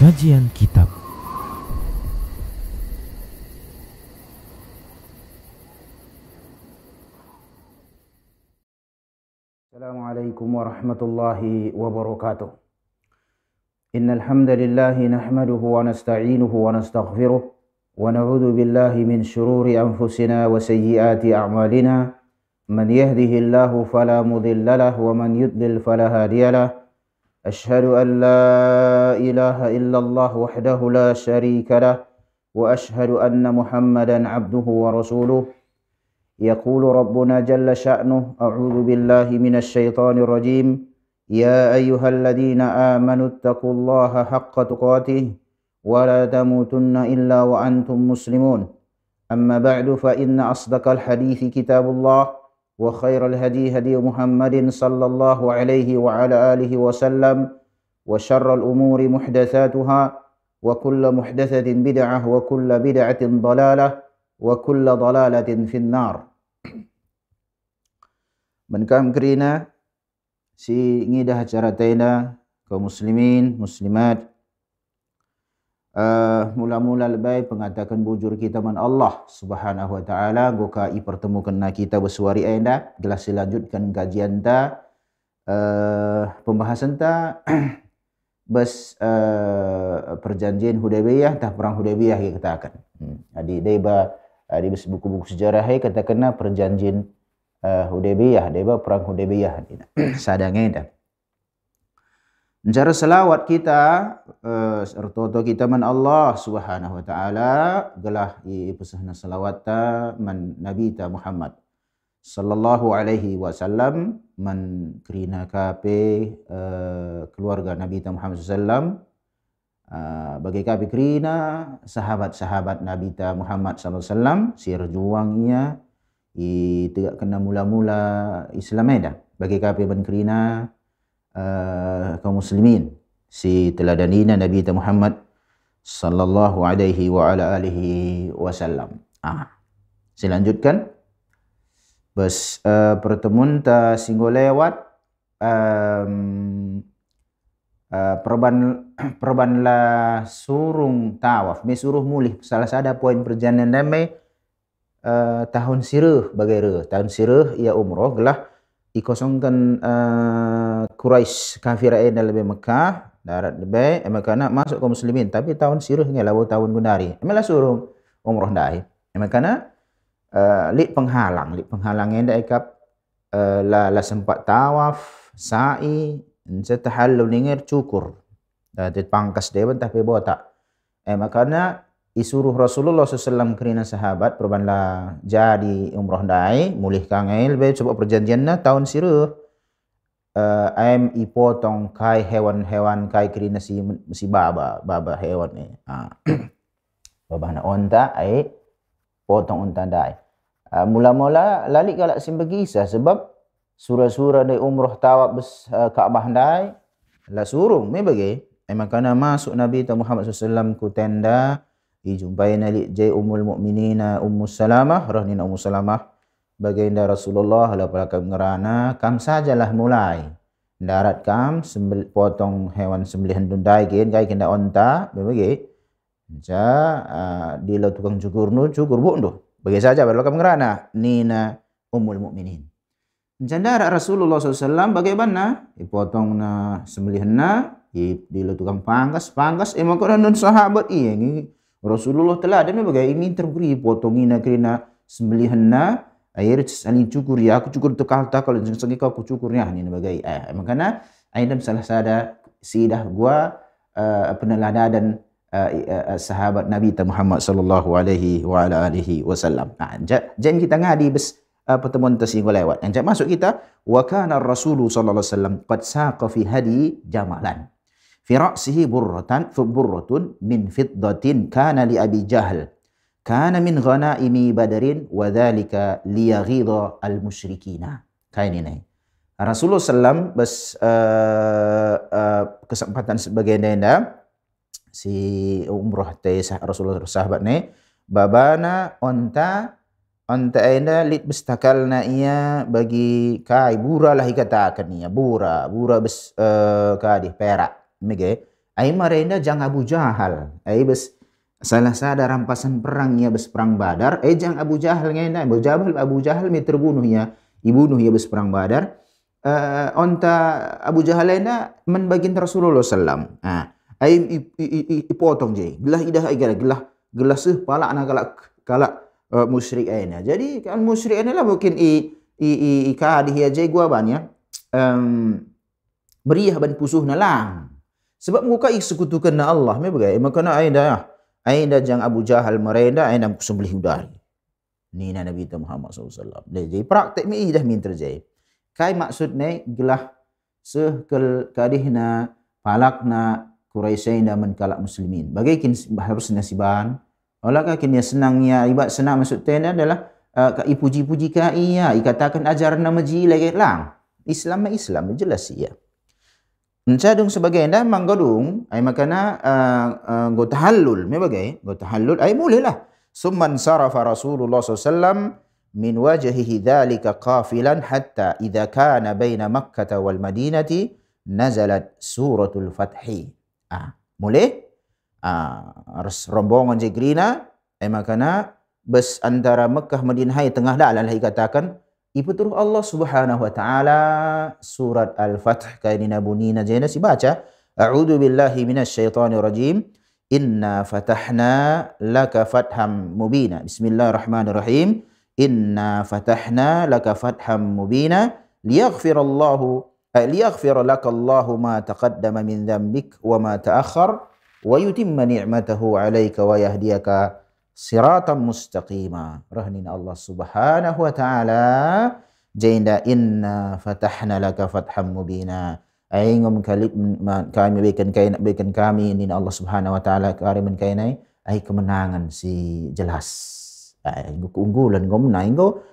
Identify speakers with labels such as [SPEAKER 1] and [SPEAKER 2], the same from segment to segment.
[SPEAKER 1] Kajian Kitab.
[SPEAKER 2] Assalamualaikum warahmatullahi wabarakatuh. Innal hamdalillah nahmaduhu wa nasta'inuhu wa nastaghfiruh wa na'udzu billahi min shururi anfusina wa sayyiati a'malina. Man yahdihillahu fala mudilla lahu wa man yudlil fala hadiya lahu. Ashhadu an la ilaha illallah wahdahu la syarika lahu wa ashhadu anna Muhammadan abduhu wa rasuluh. يقول ربنا جل شأنه أعوذ بالله من الشيطان الرجيم يا أيها الذين آمنوا اتقوا الله حق تقاته ولا تموتن إلا وأنتم مسلمون أما بعد فإن أصدق الحديث كتاب الله وخير الهدي هدي محمد صلى الله عليه وعلى آله وسلم وشر الأمور محدثاتها وكل محدثة بدعة وكل بدعة ضلالة wa kulla dalalatin finnar. Menkam kerina si ngidah acara taina kaum muslimin muslimat mula-mula lebay pengatakan bujur kita man Allah Subhanahu wa taala goka i pertemukan na kita bersuari enda gelas lanjutkan kajian ta pembahasan ta bas perjanjian Hudaybiyah tah perang Hudaybiyah kita katakan. Adi deba di buku-buku sejarah hai katakanna perjanjian Hudaybiyah, deba perang Hudaybiyah sadangnya dah. Cara selawat kita serta kita man Allah Subhanahu wa taala gelah i pesahna selawat ta man Nabi ta Muhammad sallallahu alaihi wasallam man kerina kape keluarga Nabi ta Muhammad sallam bagi kami kerina sahabat-sahabat Nabi ta Muhammad sallallahu alaihi wasallam sir juangnya i tegak kena mula-mula Islam dah bagi kami ban kerina kaum muslimin si teladanina Nabi ta Muhammad sallallahu alaihi wa ala alihi wasallam. Selanjutkan bas pertemuan ta singgo lewat perban la surung tawaf me suruh mulih salah sada poin perjalanan damai tahun sirah bagai tahun sirah ia umrah gelah dikosongkan Quraisy kafir ain lebih Mekah darat lebih maka nak masuk kaum muslimin tapi tahun sirah ngai lawa tahun gunari emela surung umrah dai maka nak lik penghalang yang dak ikap la sempat tawaf sa'i setahallul ningir cukur dari pangkas dia pun tapi botak makanya isuruh Rasulullah SAW kerana sahabat perbanlah jadi umrah dai mulih kangail be coba perjanjianna tahun sirah aim ipotong kai hewan-hewan kai kerana si baba hewan ni baba na onta ai potong onta dai mula-mula lalik galak simbagisa sebab surah-surah dari umrah tawab Kaabah dai la surung me bagi makana masuk Nabi Muhammad SAW ku tenda dijumpai nalik jai ummul mukminina Ummu Salamah rahnina Ummu Salamah baginda Rasulullah la palakam ngerana kam sajalah mulai darat kam potong hewan sembelihan dundai gen kai kena onta me bagi di la tukang cukur bundu bagi saja baru kam ngerana nina ummul mukminin. Jandara Rasulullah SAW bagaimana? Dipotong na sembelihan na, di tukang pangkas emang kau non sahabat ini Rasulullah telah dan bagai ini terberi potongin na kerana sembelihan na air saling cukur ya aku cukur tekal kalau jangan kau cukurnya ini bagai makanya aidam salah sada sidah gua penelada dan sahabat Nabi Muhammad sallallahu alaihi wa ala alihi wasallam. Jangan kita ngadi bes pertemuan tersinggung lewat. Yang masuk kita wa kana Rasulullah sallallahu alaihi wasallam qad saqa fi hadi jamalan fi ra'sihi burratun min fiddatin kana li Abi Jahl kana min ghanaimi Badrin wa dhalika liyaghidha al musyrikina. Kain ini Rasulullah sallam bas kesempatan sebagai nenda si umrah teh Rasulullah sahabat ni babana onta anda lit bestakal na ia bagi kai bura lah ikatakan ia bura bes kadih perak mege Ai marenda jang Abu Jahal. Ai bes salah sada rampasan perangnya bes perang Badar. Ai jang Abu Jahal ngena Abu Jahal mi terbunuh ya. Ibunuh ya bes perang Badar. Onta Abu Jahal ngena men bagin Rasulullah sallam. Ai ipotong je. Gelah idah ai gelah seh pala na kalak musyrik aina. Jadi kan musyrik aina lah mungkin i kadih ya je gua banyak meriah ban pusuh na lang. Sebab muka sekutukan na Allah me bagai makana aida jang Abu Jahal merenda aida sembelih udari. Ni na Nabi Muhammad SAW. Jadi praktek mi dah min terjadi. Kai maksudnya gelah sehkel kadihna palakna Quraisy dan kalak muslimin. Bagai kin harus nasiban. Olahkah kin senangnya ibadat senang maksud tenda adalah ipuji-puji ka iya, ikatakan ajaran nama ji lagi lang. Islam jelas iya. Mencadung sebagai anda manggodung ay makana go tahallul me bagai go tahallul ay boleh lah. Summan sarafa Rasulullah SAW min wajhihi dhalika qafilan hatta idza kana baina Makkah wal Madinati nazalat suratul Fathi. Boleh harus rombongan jegrina ay makana bes antara Mekah Madinah ay tengah dah lah katakan iputuruh Allah Subhanahu wa taala surat Al-Fath kainina bunina jena si baca a'udzu billahi minasyaitonir rajim inna fatahna laka fatham mubina bismillahirrahmanirrahim inna fatahna laka fatham mubina liyaghfira laka Allahu ma taqaddama min dhanbik wa ma ta'akhkhar wa yutimma ni'matahu 'alaika wa yahdiyaka siratan mustaqima. Rahnina Allah Subhanahu wa taala jainda inna fatahna laka fatham mubina. Ai ngom kami berikan kami ini Allah Subhanahu wa taala kariman kainai ai kemenangan si jelas. Ai keunggulan ngom na inggo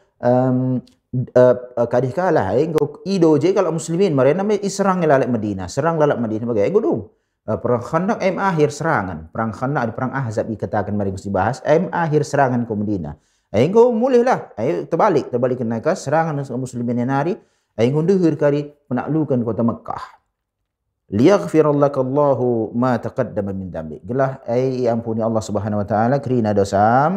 [SPEAKER 2] kadih kalah ai nggo ido je kalau muslimin marena me serang lalak Madinah, serang lalak Madinah bagai nggo dong. Perang Khandaq akhir serangan. Perang Khandaq di perang Ahzab dikatakan mari mesti bahas akhir serangan ke Madinah. Engkau mulihlah. Terbalik kena serangan muslimin yang nari. Engkau dehur kari penaklukan kota Mekah. Liyaghfirallaka Allahu ma taqaddama min dhanbi. Gelah ampuni Allah Subhanahu wa taala kerana dosa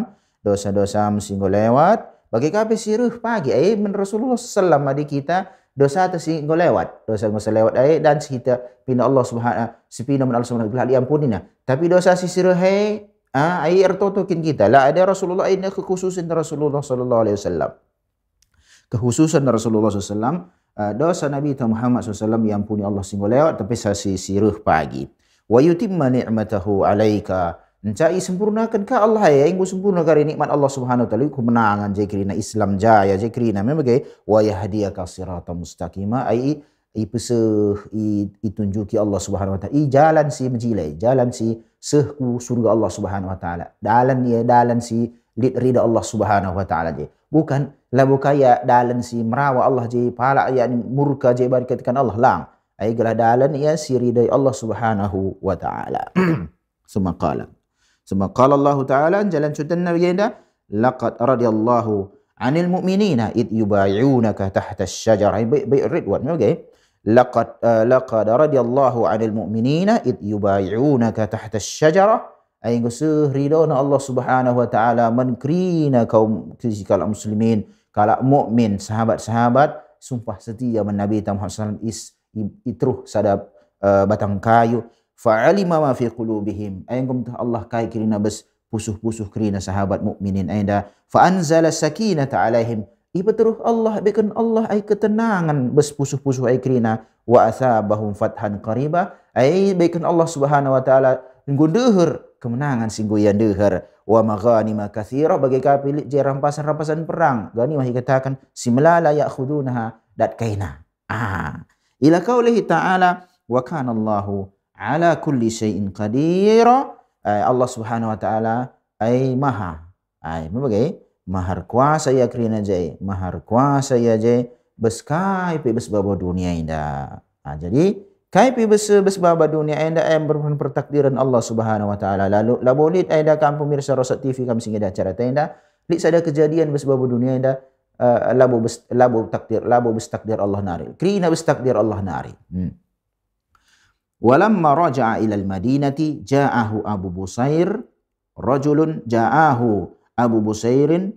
[SPEAKER 2] singgo lewat. Bagi kape siruh pagi men Rasulullah sallallahu alaihi kita dosa tersinggung lewat, dosa lewat dan kita pina Allah Subhanahu sepina men Allah Subhanahu wa diampuninya. Tapi dosa sisirah air totokin kita. Lah ada Rasulullah ini kekhususan Rasulullah sallallahu alaihi wasallam. Kekhususan Rasulullah sallallahu dosa Nabi Muhammad sallallahu diampuni Allah singgung lewat tapi sisirah pagi. Wa yutimma ni'matahu 'alaika. Mencari sempurnakan ke Allah ya yang sempurna kari nikmat Allah Subhanahu wa taala kemenangan jekrina Islam jaya jekrina membagai wa yahdiyaka siratan mustaqima ai peseh itunjuki Allah Subhanahu wa taala jalan si menjilai jalan si sehku surga Allah Subhanahu wa taala dalan si ridha Allah Subhanahu wa taala je bukan labu kaya dalan si merawa Allah je pala yakni murka je barikatkan Allah lang ai gelah dalan ya si ridha Allah Subhanahu wa taala. Summa qala Allah Ta'ala jalan sunnah legenda laqad radiyallahu 'anil mu'minina id yubay'unaka tahta asy-syajarah ridwan okey laqad radiyallahu 'anil mu'minina id yubay'unaka tahta asy-syajarah ay ridona Allah Subhanahu wa taala menkrina kaum kaum muslimin kalak mukmin sahabat-sahabat sumpah setia men Nabi Muhammad sallallahu alaihi wasallam itruh sadap batang kayu fa'alima ma fi qulubihim ayangkum Allah kai kirina bes pusuh-pusuh kirina sahabat mukminin aida fa anzala sakinata alaihim ibatul Allah bikin Allah ay ketenangan bes pusuh-pusuh ay kirina wa asabahum fathan qariba ay bikin Allah Subhanahu wa taala ngundeuheur kemenangan singgo yang deuheur wa maghanima katsira bagi kapil je rampasan-rampasan perang ghanimah dikatakan simlala ya'khudunaha dat kaina ila qaulihi ta'ala wa kana Allahu ala kulli syai'in qadir. Allah Subhanahu wa taala ai maha membagai mahar kuasa ya kerina je mahar kuasa ya je beskai pe bes baba dunia inda. Jadi kai pe bes baba dunia inda yang bertakdiran Allah Subhanahu wa taala lalu labolit aida kam pemirsa Rosat TV kam singgida acara tenda lik sada kejadian bes baba dunia inda labu takdir Allah nari kerina bes takdir Allah nari. Walamma raja'a ila al-Madinati ja'ahu Abu Busair Abu Busairin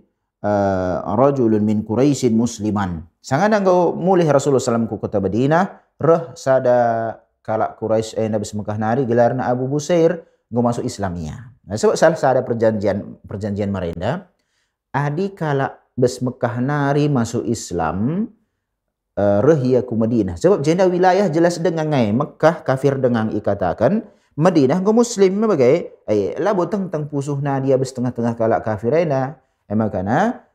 [SPEAKER 2] rajulun min Quraisyin musliman. Sangat engkau mulih Rasulullah SAW ku kota Madinah, reh sada kalak Quraisy Nabi Mekah nari gelarna Abu Busair engkau masuk Islamia. Nah, sebab salah ada perjanjian mereka, adi kalak bes Mekah nari masuk Islam, reh ia ku Madinah. Sebab jenda wilayah jelas dengan ngai Mekah kafir dengan ikatakan Madinah engkau muslim bagai labo teng pusuh na dia bes tengah-tengah kalak kafirena. Makana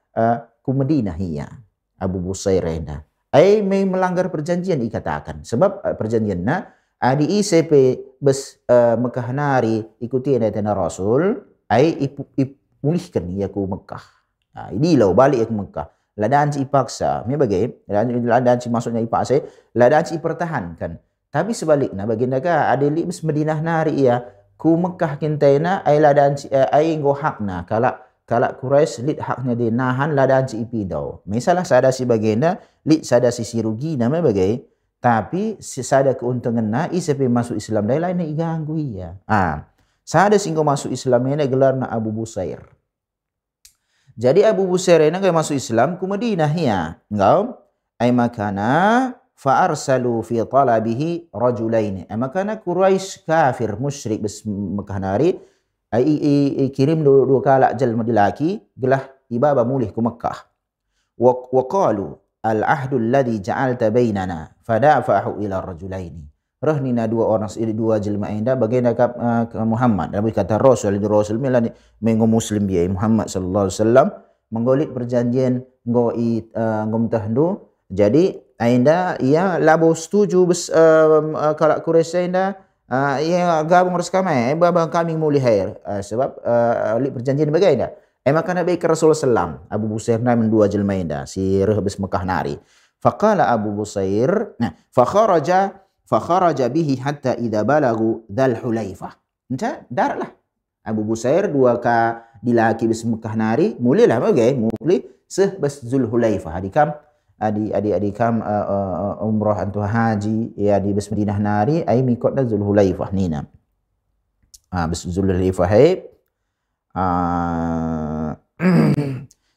[SPEAKER 2] ku Madinah ia Abu Busair enda. May melanggar perjanjian dikatakan. Sebab perjanjianna adi ICP bes Mekah nari ikuti ayat Rasul ipulihkan ia ku Mekah. Idilau balik ke Mekah. Ladaan si ipaksa, me bagai ladaan si maksudnya ipaksa, ladaan si pertahankan. Tapi sebaliknya baginda ka ada li bes Madinah nari ia ku Mekah kintena ai ladaan si ai go hakna kalak Quraisy lit haknya di nahan ladaan si ipidau. Misalah sada si baginda lit sada si sirugi nama bagai, tapi sada keuntungan na isape masuk Islam dai lain iganggu ia. Sada singgo masuk Islam ena gelarna Abu Busair. Jadi Abu Busair ini kalau masuk Islam ku Madinah ya. Engkau ai makana fa arsalu fi talabihi rajulain. Makana Quraisy kafir musyrik bes Mekah nari kirim dua kalak jalma lelaki gelah ibaba mulih ku Mekah. Wa qalu al ahdu alladhi ja'alta bainana fada'ahu ila rajulaini. Rahnina dua jelma enda baginda ka Muhammad. Nabi kata Rasul milani mengo muslim dia Muhammad sallallahu alaihi wasallam menggolit perjanjian ngom tahdu. Jadi enda ia labo setuju bes kalak Quraisy enda ia gabung bersama baba kami mulih hair sebab lit perjanjian bagaimana. Maka Nabi Rasulullah sallam Abu Busair nam dua jelma enda si reh bes Mekah nari. Faqala Abu Busair fakharaja bihi hatta idza balagu Dzul Hulaifah. Entah darlah Abu Busair dua ka dilaki bes Mekah nari mulihlah bagai mulih seh bes Dzul Hulaifah adikam umrah antu haji ya di bes Madinah nari ai mikotna Dzul Hulaifah nina. Bes Dzul Hulaifah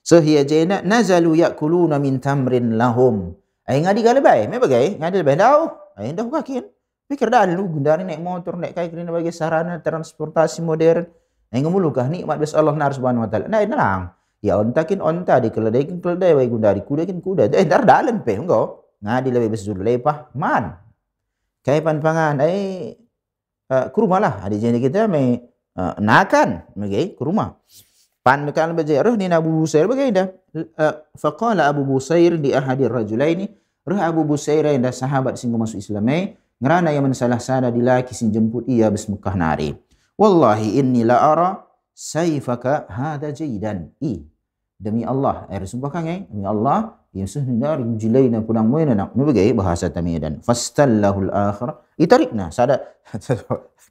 [SPEAKER 2] sehia jena nazalu yakuluna min tamrin lahum. Ai ngadi galebai me bagai ngadi lebih dau. Ai dah kakin. Pikir dah lu gundari naik motor naik kai kena bagi sarana transportasi modern. Ai ngemulukah nikmat bes Allah nar subhanahu wa taala. Nah inang. Ya ontakin onta di keledai way gundari kuda kin kuda. Dar dalan pe engko. Ngadi lebih bes Zulaifa man. Kai panpangan ai ke rumah lah. Ada janji kita me nakan bagai ke rumah. Pan mekan bajarah ni Abu Busair bagai dah. Faqala Abu Busair di ahadi rajulaini. Reh Abu Busair yang dah sahabat singgo masuk Islam ngerana yang salah sada dilaki sing jemput ia bes Mekah nari. Wallahi inni la ara sayfaka hada jaydan. Demi Allah sumpah kang demi Allah yang sehnari jilaina punang moina nak bagai bahasa Tamidan. Fastallahu al-akhir itarikna sada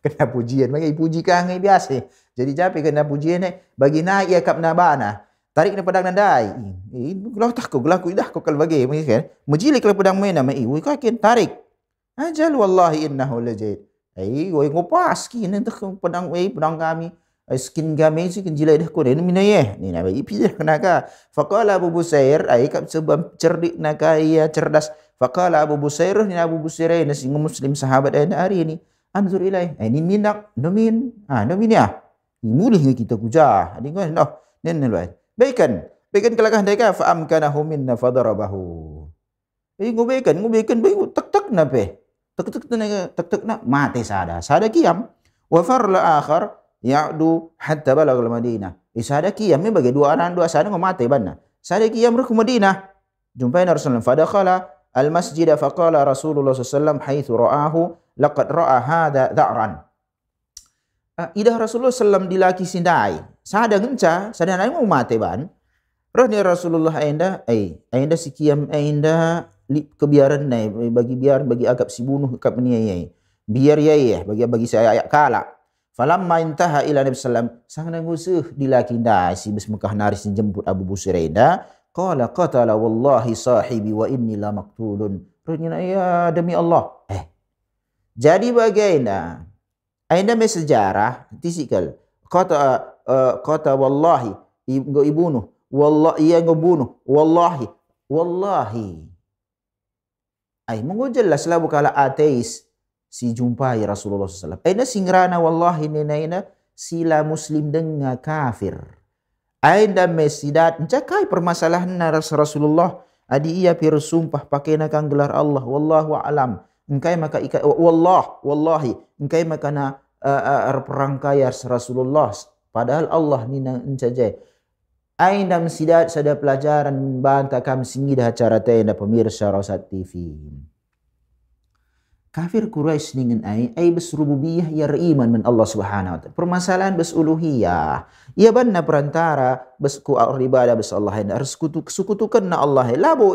[SPEAKER 2] kena pujian bagi puji kang biasa. Jadi jape kena pujian bagi naik ia kap nabana. Tarik na pedang nandai. Gelah takku dah kau kalau bagi kan. Mejilik lah pedang main nama woi kakin tarik. Ajal wallahi innahu lajid. Woi ngopas kin entak pedang pedang kami. Skin kami skin jilai dah ko ni minayeh. Ni nak bagi pilih kenaka. Faqala Abu Busair kap sebab cerdik naka ia cerdas. Faqala Abu Busair ni Abu Busair ni sing muslim sahabat hari ni. Anzur ilai. Ni minak nomin. Nomin ya. Mulih kita kujah. Adi kan noh nen luai. Baikan kelakah mereka fa amkanahu minna fadarabahu. Ngubaikan tek na pe. Tek na mati sada kiam wa farla akhar ya'du hatta balagha al-Madinah. Sada kiam ni bagi dua sada mati banna. Sada kiam ke Madinah. Jumpai Rasulullah fadakhala al-masjid faqala Rasulullah sallallahu alaihi wasallam haitsu ra'ahu laqad ra'a hadha dha'ran. Idah Rasulullah sallam dilaki sindai. Sada ngenca, sada nai mau mate ban. Rohnya Rasulullah ainda sikiam ainda kebiaran nai bagi agap si bunuh kap niai. Biar ya bagi saya ayak kala. Falamma intaha ila Nabi sallam sang nangusuh dilaki ndai si bes Mekah nari sin jemput Abu Busair ainda qala qatala wallahi sahibi wa inni la maqtulun. Rohnya ya demi Allah. Jadi bagaimana? Aina me sejarah tisikal. Kata wallahi ibunuh. Wallahi ia bunuh. Wallahi. Ay munggo jelas lah bukala ateis si jumpai Rasulullah SAW. Aina singrana wallahi nena sila muslim dengan kafir. Aina mesidat cakai permasalahan Rasulullah. Adi ia pir sumpah pakai nakang gelar Allah. Wallahu alam. Engkai maka wallahi. Engkai maka na perangkaya Rasulullah. Padahal Allah nina encajai. Aina mesidat sada pelajaran bantah kami singgida acara tenda pemirsa Rosat TV. Kafir Quraisy ningen ai besrububiyah ya iman men Allah Subhanahu wa taala. Permasalahan bes uluhiyah. Ia banna perantara bes ku ibadah bes Allah dan sekutukan na Allah. Labo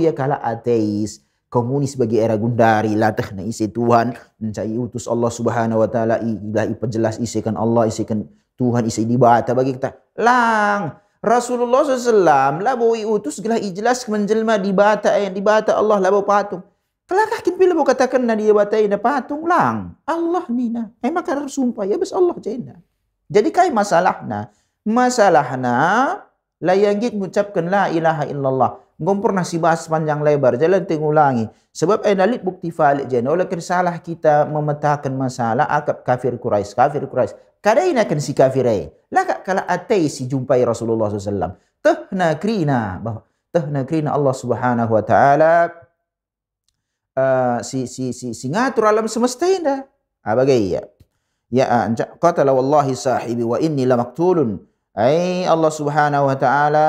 [SPEAKER 2] ya kala ateis, komunis bagi era gundari latah na isi Tuhan, mencai utus Allah Subhanahu wa taala ilahi penjelas isikan Allah, isikan Tuhan, isi dibata bagi kita. Lang Rasulullah SAW labo utus gelah ijelas menjelma dibata Allah labo patung. Kelakakin bila mau katakan na dia batai na patung lang. Allah nina. Memang karena sumpah ya bes Allah jena. Jadi kai masalahna layanggit mengucapkan la ilaha illallah. Ngom pernah si bahas panjang lebar jalan tengulangi. Sebab nalit bukti valid jena. Oleh kerana salah kita memetakan masalah akab kafir Quraisy. Kadaina kan si kafirai. Laka kala ateis si jumpai Rasulullah SAW. Tehna krina Allah Subhanahu wa taala si ngatur alam semesta ini. Bagai ya qatala wallahi sahibi wa inni lamaktulun. Ai Allah Subhanahu wa taala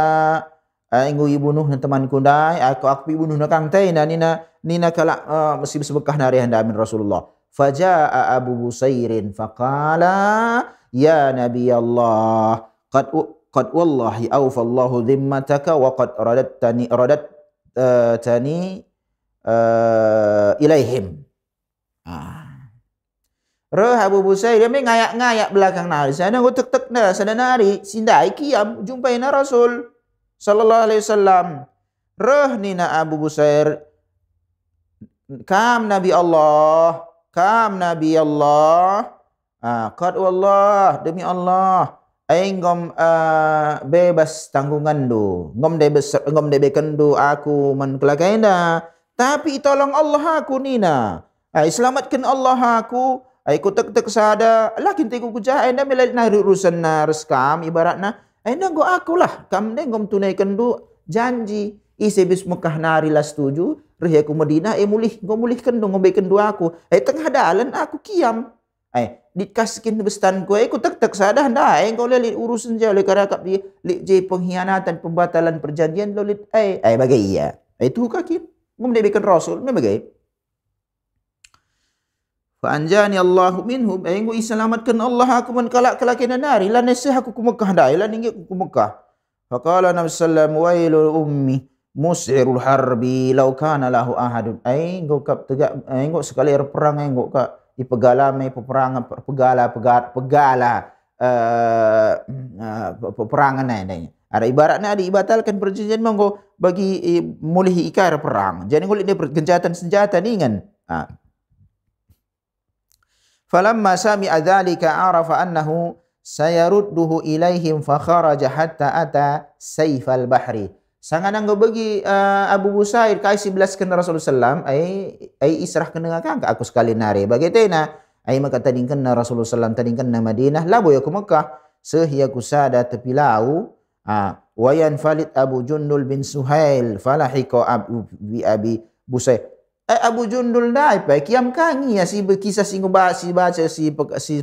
[SPEAKER 2] enggo ibunuh na temanku dai aku ibunuh na kang tei nina kala mesti sebekah nari handa amin Rasulullah. Faja'a Abu Busairin faqala ya Nabi Allah qad wallahi awfallahu dhimmataka wa qad radattani ilaihim. Abu Busair dia ngayak belakang nari. Sana go tek na sana nari sindai kiam jumpai na Rasul sallallahu alaihi wasallam. Nina Abu Busair kam Nabi Allah. Qad wallah demi Allah. Ngom bebas tanggungan do. Ngom debekan do aku menkelakaina. Tapi tolong Allah aku nina. Selamatkan Allah aku. Ku tek sada. Lakin teku kujah. Anda melalik na urusan na reskam. Ibaratna. Anda go aku lah. Kam ne ngom tunaikan do janji. Isi bis Mekah nari lah setuju. Rih aku Madinah. Mulihkan do. Ngombekan do aku. Tengah dalan aku kiam. Dikasihkin bestan ku. Ku tek sada. Anda. Kau lihat urusan jauh. Karena kap dia. Lihat pengkhianatan. Pembatalan perjanjian. Bagai iya. Itu kakin. Ngom debekan Rasul. Bagai. Fa'anjani Allahu minhum. Enggo iselamatkan Allah aku man kalak-kalakina nari. Lan nesih aku ku Mekah dai. Lan ingin ku Mekah. Faqala Nabi sallam wailul ummi mus'irul harbi law kana lahu ahadun. Enggo kap tegak enggo sekali perang enggo ka ipegalame peperangan peperangan nanya. Ada ibaratnya dibatalkan perjanjian monggo bagi mulih ikar perang. Jadi ngulit dia gencatan senjata ni kan. Falamma sami'a dzalika arafa annahu sayarudduhu ilaihim fa kharaja hatta ata sayfal bahri. Sanganang go bagi Abu Busair kai 11 kena Rasulullah sallam ai israh kena kang aku sekali nari bagetena ai maka tadingkan Rasulullah sallam tadingkan Madinah labo ya ku Mekah sehia kusada tepi lau wayan Falid Abu Jundul bin Suhail falahiqa bi Abi Busair. Abu Jundul dai pa kiam kangi ya si berkisah si baca si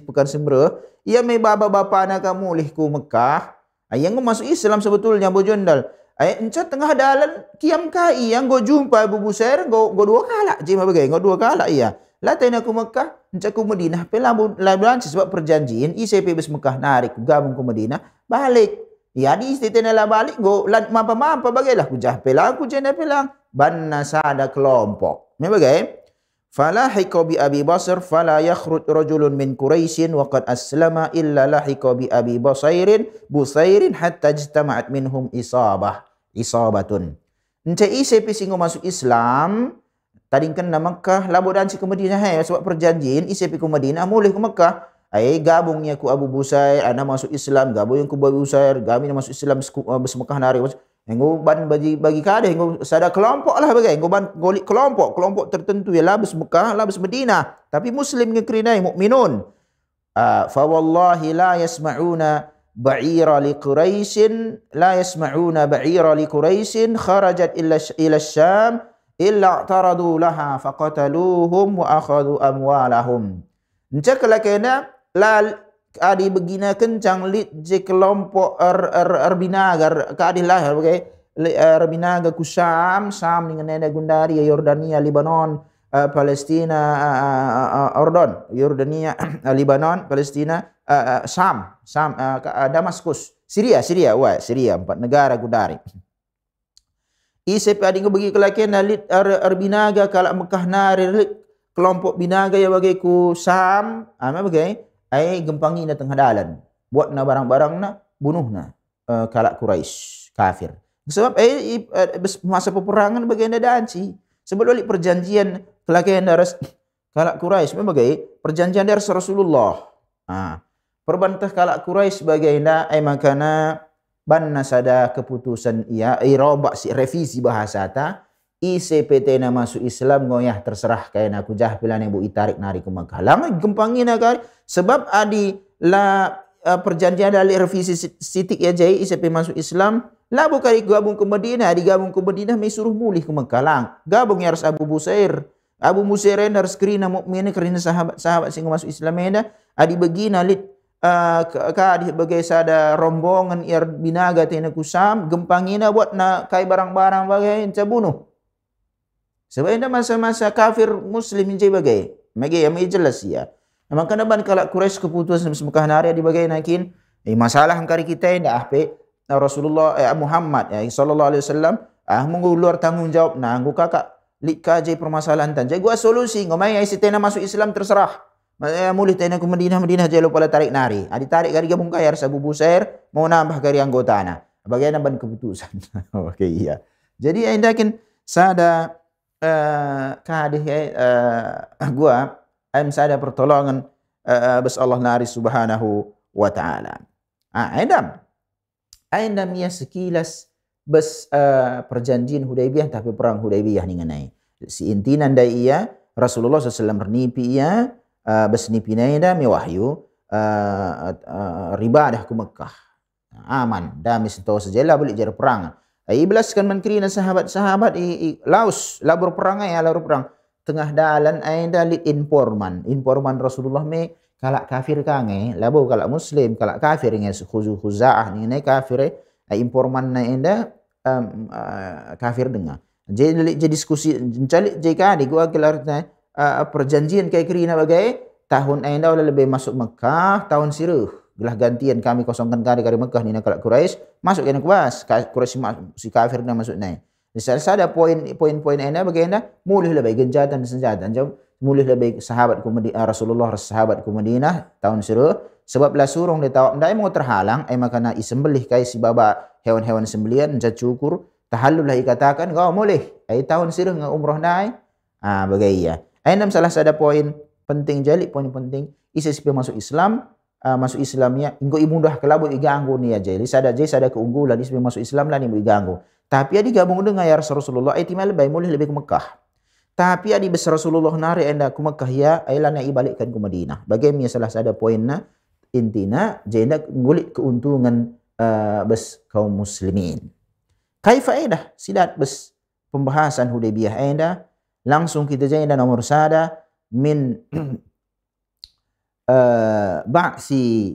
[SPEAKER 2] pekan sembra ia mai bapa nak mulih ku Mekah yang masuk Islam sebetulnya Abu Jundul encat tengah dalan kiam kai yang go jumpa Abu Busair go dua kala je bagai go dua kala iya latena ku Mekah encat ku Madinah pelabuhan sebab perjanjian ICP bes Mekah narik gabung ku Madinah balik ya di istitena la balik go mampa bagailah ku jah pelang ku jena pelang banna sada kelompok bagai falahiqa bi Abi Basr fala yakhruj rajulun min Quraisyin wa qad aslama illa lahiqa bi Abi Busairin hatta ijtama'at minhum isabatun. Ente ICP singo masuk Islam tadingkan na Mekah labo dan si ke Madinah sebab perjanjian isi ke Madinah mulih ke Mekah. Gabungnya ku Abu Busair, ana masuk Islam, gabung ku Abu Busair, kami masuk Islam Mekah nari. Enggo ban bagi kadeh enggo sada kelompok lah bagai enggo ban golik kelompok tertentu ya labis Mekah, labis Madinah, tapi muslim ngekrinai mukminun. Fa wallahi la yasma'una ba'ira li Quraisyin la yasma'una ba'ira li Quraisyin kharajat ila Syam illa i'taradu laha faqataluhum wa akhadhu amwalahum. Encak kena la adi begina kencang lit je kelompok erbinaga kadih lah bagai erbinaga ku Syam dengan nenda gundari Yordania Libanon Palestina Yordania Libanon Palestina Syam Damaskus Syria 4 negara gundari. Isep adi bagi kelakian lit erbinaga kalak Mekah nari lit kelompok binaga ya bagai ku Syam bagai gempangi na tengah dalan buat na barang-barang na bunuh na kalak Quraisy kafir sebab masa peperangan bagian danci sebab oleh perjanjian kelakian daras kalak Quraisy sebagai perjanjian dari Rasulullah. Perbantah kalak Quraisy bagaina makana banna sada keputusan ia robak si revisi bahasa ta ICPT na masuk Islam ngoyah terserah kayak aku jahpilan yang bu itarik nari ke Mekah. Lama gempangin agar sebab adi la perjanjian dari revisi sitik ya jai ICP masuk Islam lah bukan gabung ke Madinah, digabung ke Madinah mai suruh mulih ke Mekah lang. Gabung ya harus Abu Busair harus kerina mukmin kerina sahabat sing masuk Islam eda adi begina lit adi bagai sada rombongan ir binaga tina kusam gempangina buat na kai barang-barang bagai bunuh. Sebab ini masa-masa kafir muslim yang bagai. Magi yang jelas ya. Memang kenaban kalau Quraisy keputusan Mekah nari di bagai nakin masalah angkari kita indah Rasulullah Muhammad sallallahu alaihi wasallam mengulur tanggungjawab nggu kakak lika je permasalahan tan. Jadi gua solusi ngomai si tena masuk Islam terserah. Mulih tena ke Madinah je lupa tarik nari. Ditarik kari gabung kaya Abu Busair mau nambah kari anggotana. Bagaimana ban keputusan. Oke iya. Jadi indakin sada kadih gua sada pertolongan bes Allah nari subhanahu wa ta'ala. Endam ya sekilas bes perjanjian Hudaybiyah tapi perang Hudaybiyah ni nganai. Si intinan dai iya Rasulullah SAW bernipi iya bes nipi naida mi wahyu riba dah ke Mekah. Aman dah misento sejela boleh jar perang. Iblis kan menkiri na sahabat-sahabat laus labur perang labur perang tengah dalan aida lit informan Rasulullah me kalak kafir kange labo kalak muslim kalak kafir nge khuzaah ni kafir informan na aida kafir dengar jadi diskusi mencalik jika di gua gelar perjanjian kayak kiri na bagai tahun aida lebih masuk Mekah tahun siruh belah gantian kami kosongkan kari Mekah ni nak kalak Quraisy masuk kena kuas Quraisy si kafir na masuk naik. Ada poin-poin ena bagaimana mulih lebih genjatan senjata jauh mulih lebih sahabat Rasulullah sahabat ke Madinah tahun siru sebab la surung di tawak ndai mau terhalang makana isembelih kai si baba hewan-hewan sembelian cukur tahallul lah ikatakan kau mulih tahun siru nga umroh ndai bagaimana enam salah sada poin penting jali poin penting ICP masuk Islam masuk Islamnya engko imundah kelabu iganggu ni aja jadi sada keunggulan ICP masuk Islam lah ni iganggu tapi adi gabung dengan ya Rasulullah timal baik mulih lebih ke Mekah tapi adi besar Rasulullah nari enda ke Mekah ya ailana ibalikkan ke Madinah bagaimana salah sada poinna intina jenda ngulik keuntungan bes kaum muslimin kaifa edah sidat bes pembahasan Hudaybiyah enda langsung kita jenda nomor sada min ba'si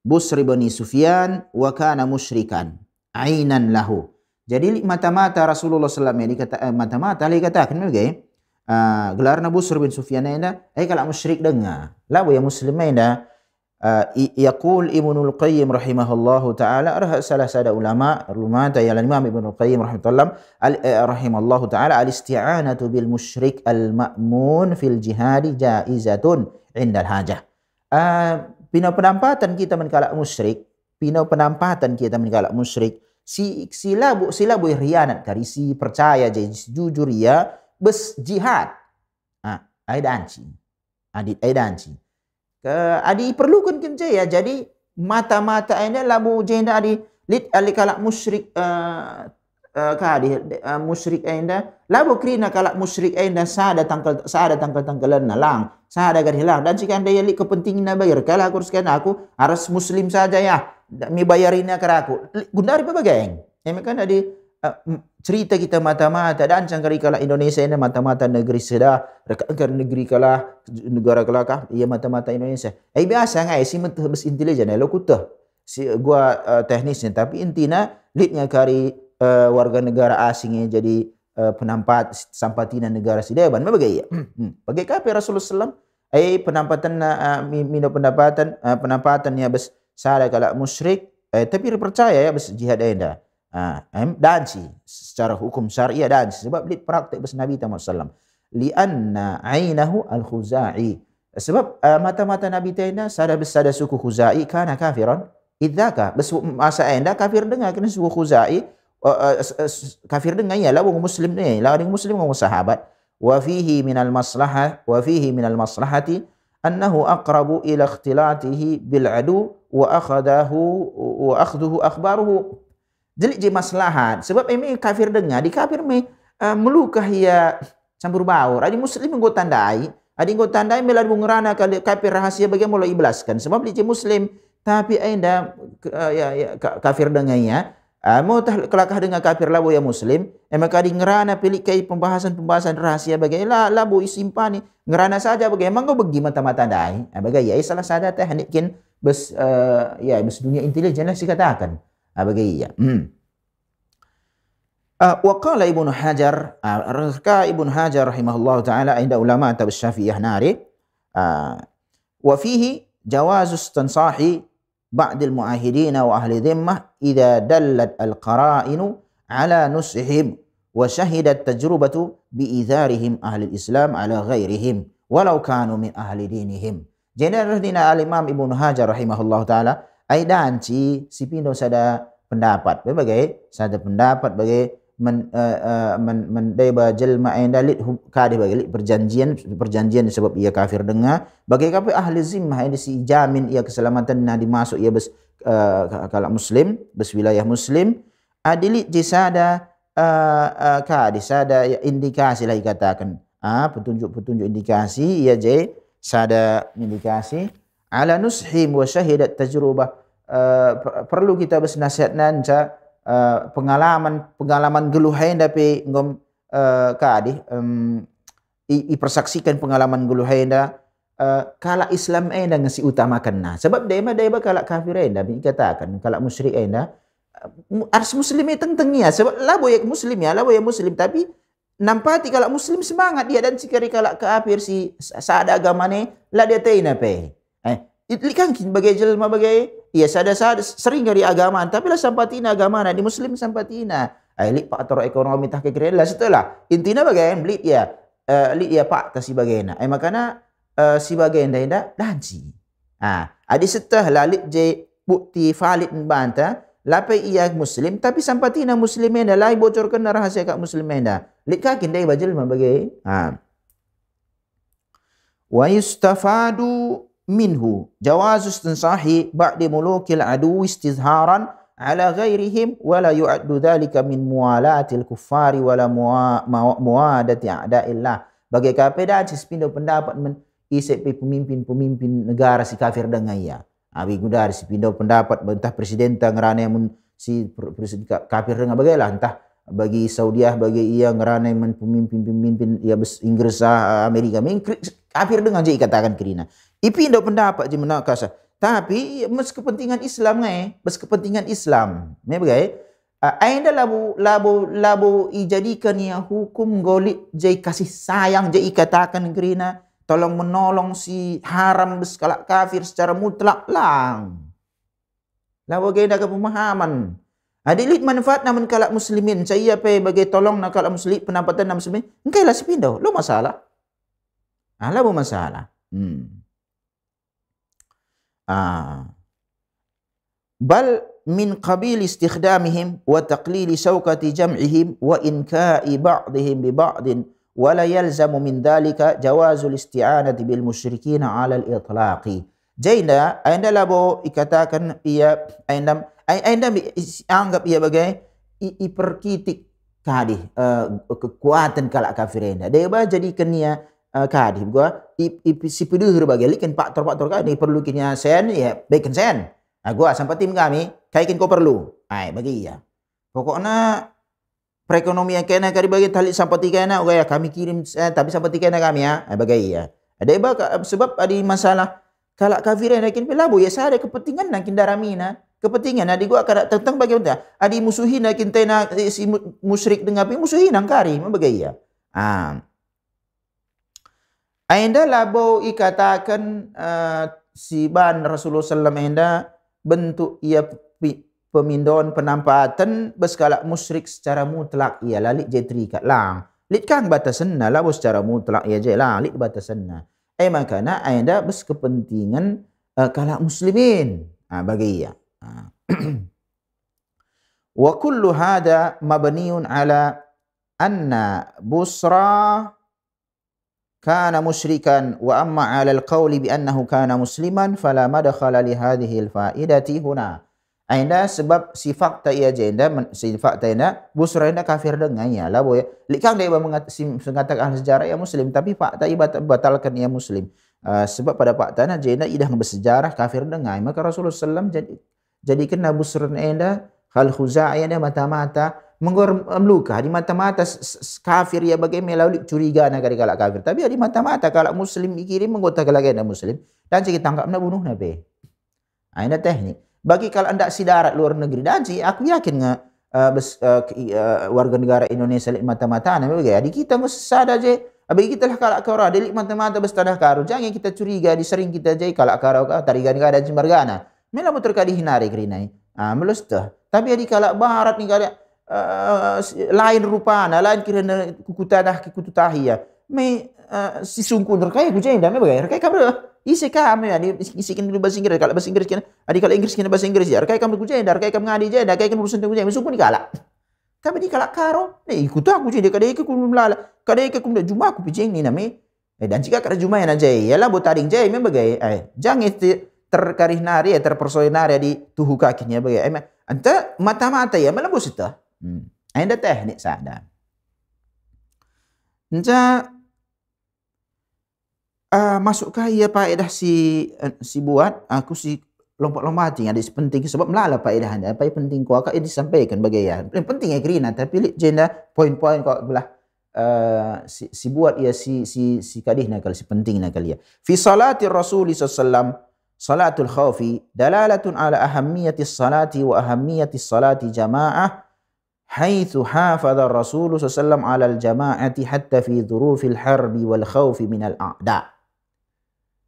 [SPEAKER 2] Busri bani Sufyan wa kana musyrikan ainan lahu. Jadi mata-mata Rasulullah SAW dikata mata-mata dikatakan bagai gelarna Busri bin Sufyan ina kalau musyrik dengar labu ya muslimin yaqul Ibnul Qayyim rahimahullahu taala salah sada ulama ya Imam Ibnul Qayyim rahimallahu taala al-isti'anatu bil musyrik al-ma'mun fil jihadi jaizatun indal hajah. Pina penampatan kita menkalak musyrik, silabu rianat karisi percaya jadi jujur ya bes jihad. Ai danci. Adit ai danci. Adi perlukan kerja ya. Jadi mata-mata ini labu jenda adi lit ali kalak musyrik musyrik ainda labu krina kalak musyrik ainda sada tangkal nalang sada gar hilang dan jika anda yali kepentingan bayar kalau aku harus muslim saja ya mi bayarina keraku gundari babageng kan adi cerita kita mata-mata dan cangkari kala Indonesia ini mata-mata negeri seda rekan negeri kala negara kala kah iya mata-mata Indonesia biasa ngai si mentebes intelijen lo kutah si gua teknisnya tapi intina litnya kari warga negara asingnya jadi penampat sampatina negara sideban bagai ya bagai kape Rasulullah SAW penampatan mino penampatannya bes sada kala musyrik tapi percaya ya bes jihad enda dansi secara hukum syariah dansi sebab lit praktek bes Nabi SAW lianna ainahu al-Khuzai sebab mata-mata Nabi enda sada suku Khuzai kana kafiran idzaka bes masa enda kafir dengan kena suku Khuzai kafir dengan ya lawan muslim ni lawan muslim dengan sahabat wa fihi minal maslahati annahu aqrabu ila ikhtilatihi bil adu wa akhdahu akhbaruhu jadi maslahat sebab ini kafir dengar di kafir melukah ya campur baur adi muslim nggo tandai meladu ngerana kali kafir rahasia bagaimana mulai iblaskan sebab di muslim tapi ainda kafir dengannya mau kelakah dengan kafir labu ya muslim maka di ngerana pilih kai pembahasan rahasia bagaimana labu isimpani ngerana saja bagaimana nggo bagi mata-mata dai bagaimana salah sada teknikin bes bes dunia intelijen lah sikatakan bagaimana وقال ابن حجر ابن حجر رحمه الله تعالى عند علماء الشافعية ناري وفيه جواز استنصاح بعض المعاهدين وأهل ذمة إذا دلت القرائن على نصحهم وشهدت تجربة بإيثارهم أهل الإسلام على غيرهم ولو كانوا من أهل دينهم Jenderal Al-Imam Ibnu Hajar rahimahullah ta'ala aidan si pindo sada pendapat bagai mendeba jelma endalit kadi bagi perjanjian sebab ia kafir dengar bagi kape ahli zimmah ini si jamin ia keselamatan na dimasuk ia bes kalau muslim bes wilayah muslim adilit jisada kadi sada indikasi lah dikatakan petunjuk indikasi ia je sada indikasi ala nushim wa syahidat tajrubah perlu kita bes nasihat nanca pengalaman geluhain tapi ngom persaksikan pengalaman geluhain kala Islam enda ngasi utamakan sebab dema kala kafir enda dikatakan kala musyrik enda harus muslim tengtengnya sebab labo ya muslim tapi nampati kala muslim semangat dia dan sikari kala kafir si saada agama ni la dia taina pe Itlikan bagai jelma bagai ia sada sering dari agama tapi lah sampatina agama di muslim sampatina lik faktor ekonomi tak kira setelah intina bagai beli ya pak ta si bagena makana si bagenda inda dansi adi setelah lik je bukti valid banta lapai ia muslim tapi sampatina muslimenda lai bocorkan rahasia kak muslimenda lik kakin dai bajelma bagai wa yustafadu minhu jawaz istinsahi ba'di mulukil adu istizharan ala ghairihim wala yu'addu dhalika min muwalatil kuffari wala muwadati a'da'illah bagi kapeda sispindo pendapat isep pemimpin negara si kafir dengan ia abi gudar si pindo pendapat entah presiden ngerane mun si presiden kafir dengan bagailah entah bagi Saudiah bagi ia ngerane men pemimpin ya bes Inggris Amerika kafir dengan je katakan kirina ipindo pendapat je menakasa tapi mes kepentingan Islam bes kepentingan Islam bagai ainda labu ijadikan ya hukum golik je kasih sayang je katakan kirina tolong menolong si haram bes kalak kafir secara mutlak lang labu genda ke pemahaman adilit manfaat namun kalak muslimin saya pe bagi tolong nak kalak muslim pendampatan nam muslimin engkailah sepindo lo masalah labu masalah bal min qabil istikhdamihim wa taqlili shawkati jam'ihim wa inka'i ba'dihim bi ba'din wala yalzamu min dhalika jawazul isti'anati bil musyrikin 'ala al-itlaqi. Jaina anda labo ikatakan ia anda anggap ia bagai iperkitik kadih kekuatan kalak kafir anda. Dia jadi kenia kadih gua si pedeur bagai likan faktor-faktor kadih perlu kinya sen ya bacon sen. Gua sampai tim kami kaikin kau perlu. Ai bagi ya. Pokoknya perekonomian kena kari bagi tali sampati kena ya kami kirim tapi sampati kena kami ya. Bagi ya. Ada sebab ada masalah kalak kafir yang nakin pelabu ya saya ada kepentingan nakin daramina kepentingan adi gua kada tentang bagaimana adi musuhin nakin tena si musyrik dengan musuhin angkari membagaya ainda labo ikatakan si ban Rasulullah sallallahu enda bentuk ia pemindon penampatan berskala musyrik secara mutlak ia lalik jetri kat lang lit kang batasanna labo secara mutlak ia je lang lit batasanna makana anda berkepentingan kalak muslimin bagi ia. Wa kullu hada mabniun ala anna Busra kana musyrikan wa amma ala al-qawli bi annahu kana musliman fala madkhala li hadhihi al-fa'idati huna. Anda sebab si fakta ia jenda si fakta ina Busra ina kafir dengan ya lah boy. Likang dia mengatakan ahli sejarah ia muslim tapi fakta ia batalkan ia muslim. Sebab pada fakta na jenda idah bersejarah kafir dengan maka Rasulullah sallam jadikan Busra ina hal khuzai ina mata-mata menggor meluka di mata-mata kafir ia bagai melalui curiga na kali kalak kafir tapi di mata-mata kalak muslim dikirim menggota kalak muslim dan cik tangkap na bunuh na be. Ina teknik. Bagi kalau anda si darat luar negeri dan si aku yakin warga negara Indonesia lik mata-mata na bagi kita mesti sadar je bagi kita lah kalak kara delik mata-mata berstadah karu jangan kita curiga disering kita je kalak kara tariga negara jimbargana mela muter kadi hinari kerinai melus tah tapi adi kalak barat ni kada lain rupana lain kirana kuku tahia me si sungku terkaya ku je ndak me bagi terkaya kabra isi kami ada isikin dulu bahasa Inggris kalau bahasa Inggris kena ada kalau Inggris kena bahasa Inggris ya rekai kamu kucing dar rekai kamu ngadi je dar rekai kamu urusan kucing musuh pun dikalak kami dikalak karo ikut aku je kadai ke kum lala kadai ke kum dak juma aku pijeng ni nami dan jika kada juma yang aja yalah botaring je memang bagai jangan terkarih nari terpersoy nari di tuhu kakinya bagai anta mata-mata ya malah bos itu anda teknik sadar anta masukkah ia faedah si buat aku si lompat-lompati ada penting sebab melala faedahnya apa yang penting kau akan disampaikan bagaimana yang penting ya kerina tapi jenda poin-poin kau belah si buat ia si kadih nakal si penting nakal ya fi salati Rasul sallallahu salatul khawfi dalalatun ala ahammiyati salati wa ahammiyati salati jamaah haitsu hafadha Rasul sallallahu ala al-jama'ati hatta fi dhurufil harbi wal khawfi min al-a'da.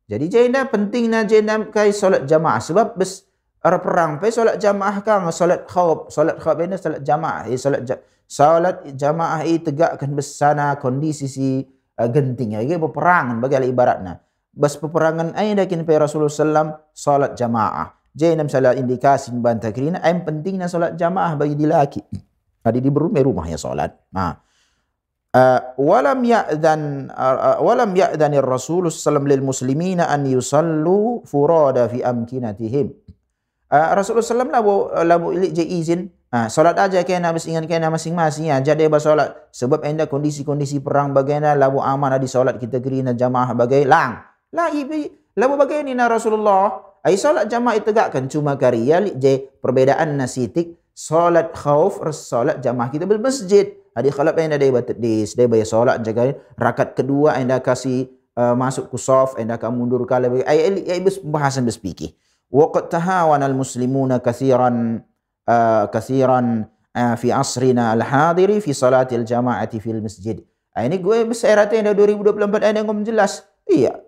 [SPEAKER 2] Jadi jenda pentingnya jenda kai solat jamaah sebab perang pe solat jamaah kang solat khauf ini solat jamaah solat jamaah itu tegakkan besana kondisi si genting ya peperangan bagi ibaratnya bas peperangan ai dakin pe Rasulullah sallam solat jamaah jenda misalnya indikasi bantah kerina ai pentingnya solat jamaah bagi dilaki ada di rumah ya solat ولم يأذن الرسول صلى الله عليه وسلم للمسلمين أن يصلوا فرادا في أمكنتهم. Rasulullah SAW labu ilik je izin solat aja kena ingat kena masing-masing ya jadi bersolat sebab anda kondisi-kondisi perang bagaimana labu aman di solat kita kerina jamaah bagai lang labu bagaimana Rasulullah ai solat jamaah tegakkan cuma karya je perbedaan nasitik solat khauf solat jamaah kita bermasjid Adi khalap anda day batadis day bay solat jaga rakaat kedua anda kasih masuk ku saf anda akan mundur kala ai bahasan berspiki waqad tahawana al-muslimuna katsiran fi asrina al-hadiri fi salati al-jama'ati fil masjid. Ini gue beseratnya 2024 anda ngom jelas. Iya.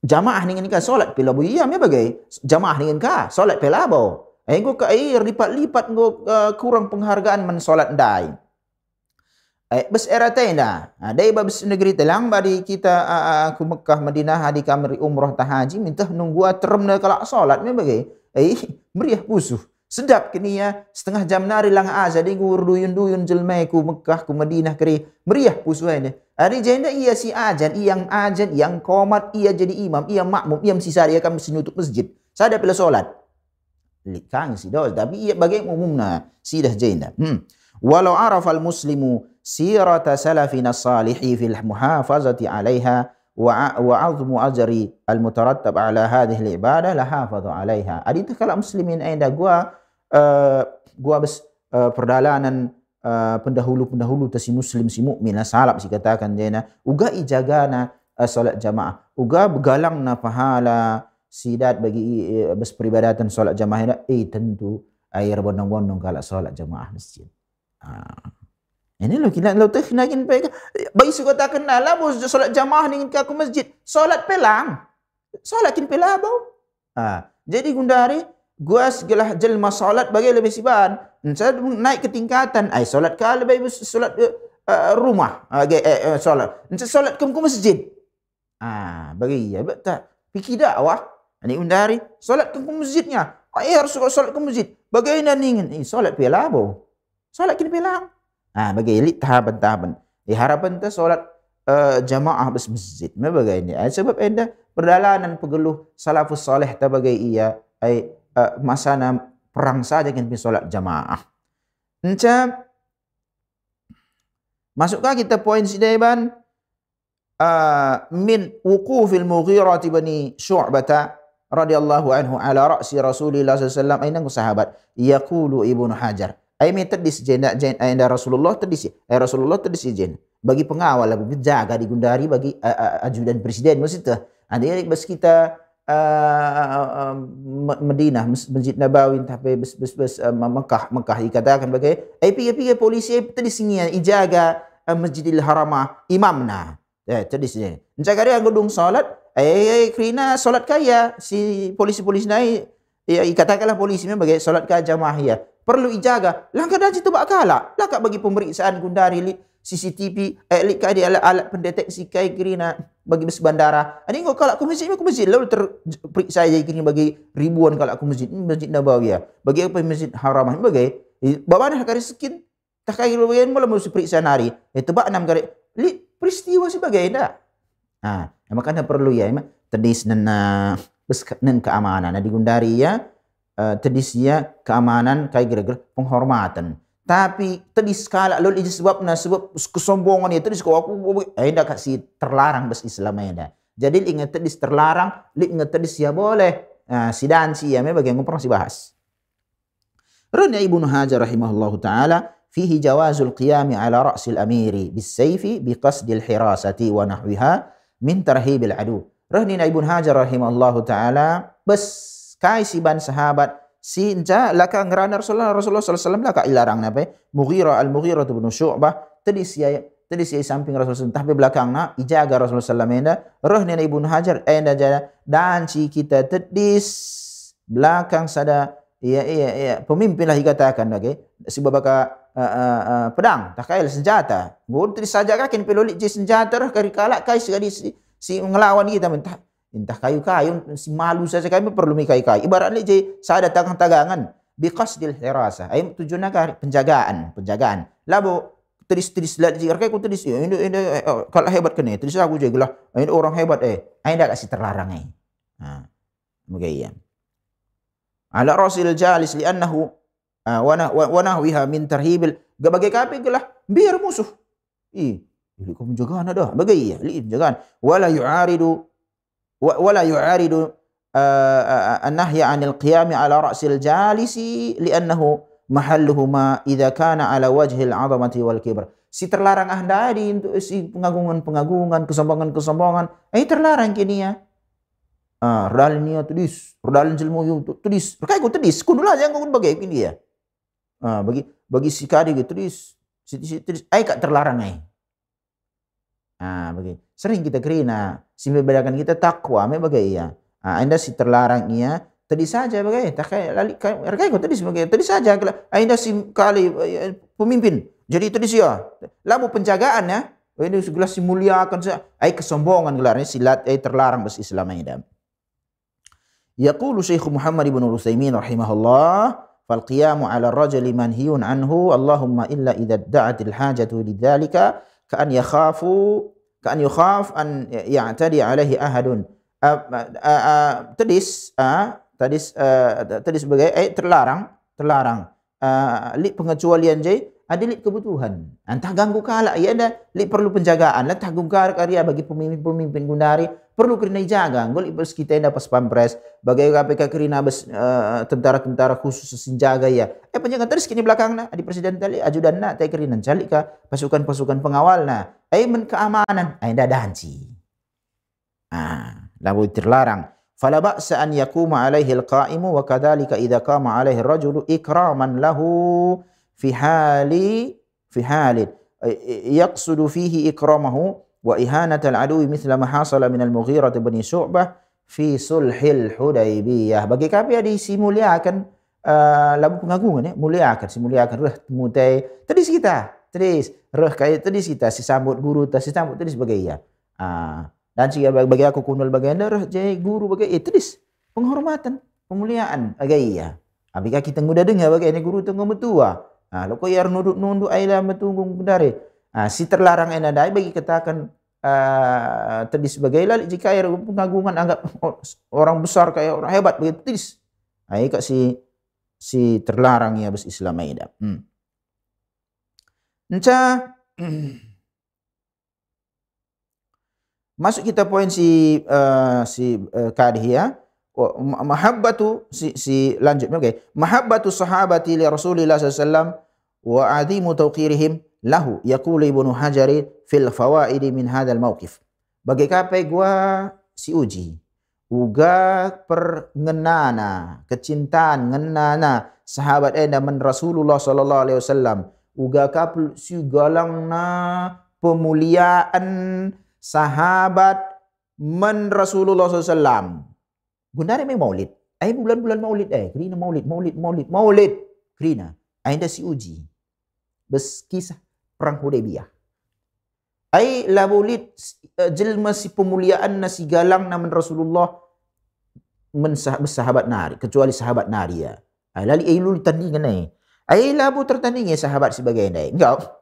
[SPEAKER 2] Jamaah dengan ka solat pelabo iya me bagai jamaah dengan ka solat pelabo. Gue ka air lipat-lipat gue kurang penghargaan men solat ndai. Beseratnya ada babes negeri telang badi kita aku Mekah Madinah di kamari umrah tahaji minta nunggu teremna kalak solat me bagai meriah pusuh sedap kini ya setengah jam nari lang azan di ngur duyun jelmai ku Mekah ku Madinah keri meriah pusuh ini Ada jenda ia si ajan, yang komat, ia jadi imam, ia makmum, ia mesti dia akan mesti nutup masjid. Sada pila solat. Likang si dos, tapi ia bagai umumna sidah jenda. Walau arafal muslimu sirata salafina salihi fil muhafazati 'alaiha wa 'azmu ajri al mutarattab 'ala hadhihi al ibadah la hafadha 'alaiha. Adi tu kalau muslimin anda gua perdalanan pendahulu tasi muslim si mukmin salap si katakan jena uga ijagana solat jamaah uga begalang na pahala sidat bagi peribadatan solat jamaah tentu air bondong-bondong kalau solat jamaah masjid. Ini lo kena lo teh nakin pe bagi si katakan lah bos solat jamaah ning ke aku masjid solat pelang solat kin pelabau. Jadi gundari gua segala jelma solat bagi lebih siban. Saya naik ke tingkatan, solat ka lebih solat rumah, solat. Solat ke masjid. Bagi ya betul. Fikir dakwah. Ini undari solat ke masjidnya. Harus solat ke masjid. Bagaimana ingin? Solat pelabo. Solat kini pelang. Bagi elit tahapan-tahapan. Harapan tu solat jamaah bes masjid. Bagaimana? Sebab ada perdalanan pegeluh salafus saleh ta bagai ia masana perang saja kan solat jamaah. Masukkah kita poin sidaiban min wuqufil Mughirah bin Syu'bah radhiyallahu anhu ala ra'si Rasulillah sallallahu alaihi wasallam ainang sahabat yaqulu Ibnu Hajar ai metadis jenda anda Rasulullah tadis Rasulullah tadis jen bagi pengawal bagi jaga digundari bagi ajudan presiden maksudnya ada yang bas kita Madinah Masjid Nabawi tapi Mekah dikatakan bagai piye polisi tadi sini ijaga Masjidil Haramah imamna tadi sini jaga dia gedung salat kerana salat kaya si polisi naik ya katakanlah polisi bagai salat ka jamaah ya perlu ijaga langkah dah situ bakala langkah bagi pemeriksaan gundari CCTV lik ada alat pendeteksi kai kerana bagi bus bandara. Ani kau kalau aku masjid lalu terperiksa saya kini bagi ribuan kalau aku masjid Nabawi ya. Bagi apa Masjid Haramah bagi bawa nak kari sekin tak kaya bagian malam mesti periksa nari. Tebak 6 kali peristiwa sebagai dah. Makanya perlu ya tedis nan keamanan digundari ya tedisnya keamanan kai gara-gara penghormatan. Tapi tadi skala lalu sebab kesombongan itu tadi aku dah kasih terlarang bas Islam dah. Jadi ingat tadi terlarang, ingat tadi ya boleh. Sidan ya bagi yang pernah dibahas. Rana Ibnu Hajar rahimahullahu taala fihi jawazul qiyam ala ra'sil amiri bisayfi biqasdil hirasati wa nahwiha min tarhibil adu. Rana Ibnu Hajar rahimahullahu taala bas kai siban sahabat sinja laka ngerana Rasulullah sallallahu alaihi wasallam laka ilarang apa Mughirah bin Syu'bah tadi sia samping Rasulullah tapi belakangna ijaga Rasulullah sallallahu alaihi wasallam rohnya Ibnu Hajar enda jada dan si kita tedis belakang sada ya pemimpin lah dikatakan lagi si babaka pedang tak kaya senjata gua tadi saja kakin peloli senjata kari kalak kai si ngelawan kita entah kayu-kayu si malu saja kami perlu kayu-kayu ibarat je saya datang tagangan biqasdil hirasah ay tujuannya penjagaan lalu tedis lihat jika kayak aku tedis ini kalau hebat kene tedis aku juga lah ini orang hebat dah kasih terlarang begitu ala rasil jalis li'annahu wa nahwiha min tarhibil gabagai kapi gelah biar musuh ini kau menjagaan dah begitu penjagaan ولا يعارض النهي عن القيام على رأس الجالس لأنه محلهما إذا كان على وجه العظمة والكبر. Si terlarang dari untuk si pengagungan, kesombongan. Terlarang kini ya. Rodalin niya tudis, rodalin jelmo yung tudis. Kaya ko tudis, kunulah jangan kau bagai kini ya. Bagi si kadi gitu tudis, kak terlarang bagi sering kita kerina si membedakan kita takwa bagai ya anda si terlarang ia tadi saja bagai tak kayak lali kayak tadi sebagai tadi saja anda si kali pemimpin jadi tadi sia lamu penjagaan ya ini segala si muliakan kesombongan gelarnya silat terlarang bas Islam ida yaqulu Syekh Muhammad ibn Utsaimin rahimahullah fal qiyamu ala ar-rajuli manhiyun anhu Allahumma illa idza da'atil hajatu lidzalika ka'an yukhaf an ya'tadi alaihi ahadun. Tadis sebagai terlarang li pengecualian je ada li kebutuhan antah ganggu kala ya ada li perlu penjagaan lah tanggung karya bagi pemimpin gundari perlu kena jaga gol ibas kita yang dapat pampres bagai KPK kerina bes tentara khusus senjaga ya penjaga terus kini belakang di presiden tali ajudan na tay kerina calik ka pasukan pengawal na men keamanan dah danci lalu terlarang. Fala ba'sa an yakuma alaihi al-qa'imu wa kadzalika idza qama alaihi ar-rajulu ikraman lahu fi halin yaqsudu fihi ikramahu wa ihanata al-aduwi mithla ma hasala min al-Mughirah bin Syu'bah fi sulhil Hudaybiyah. Bagi kami ada simuliakan labu pengagungan muliakan reh mutai tadis kita reh kaya tadis kita si sambut guru si sambut tadis bagai ya. Dan jika bagi aku kunul bagian darah jadi guru bagi tadis penghormatan pemuliaan bagai ya. Apabila kita muda dengar bagai ini guru tengah metua. Lo kau yar nunduk aila metunggung dari. Si terlarang ena dai bagi katakan tadis bagai lah jika air pengagungan anggap orang besar kayak orang hebat bagi tadis. Ai kak si terlarang ya bes Islam aida. Masuk kita poin si kadhi ya. Mahabbatu lanjut okay. Mahabbatu sahabati li Rasulillah sallallahu alaihi wasallam wa azimu tawqirihim lahu yaqulu Ibnu Hajar fil fawaid min hadzal mauqif. Bagi kapai gua si uji uga perngenana kecintaan ngenana sahabat men Rasulullah sallallahu alaihi wasallam uga kapul si galangna pemuliaan sahabat men Rasulullah SAW. Gundari may maulid. Ay bulan-bulan maulid Kerina maulid. Kerina. Ay si uji. Bes kisah perang Hudaybiyah. Ay labulid jelma si pemuliaan na si galang na men Rasulullah men sahabat nari. Kecuali sahabat nari ya. Ay lali ay luli tandingan ay labu tertanding sahabat sebagai enggak.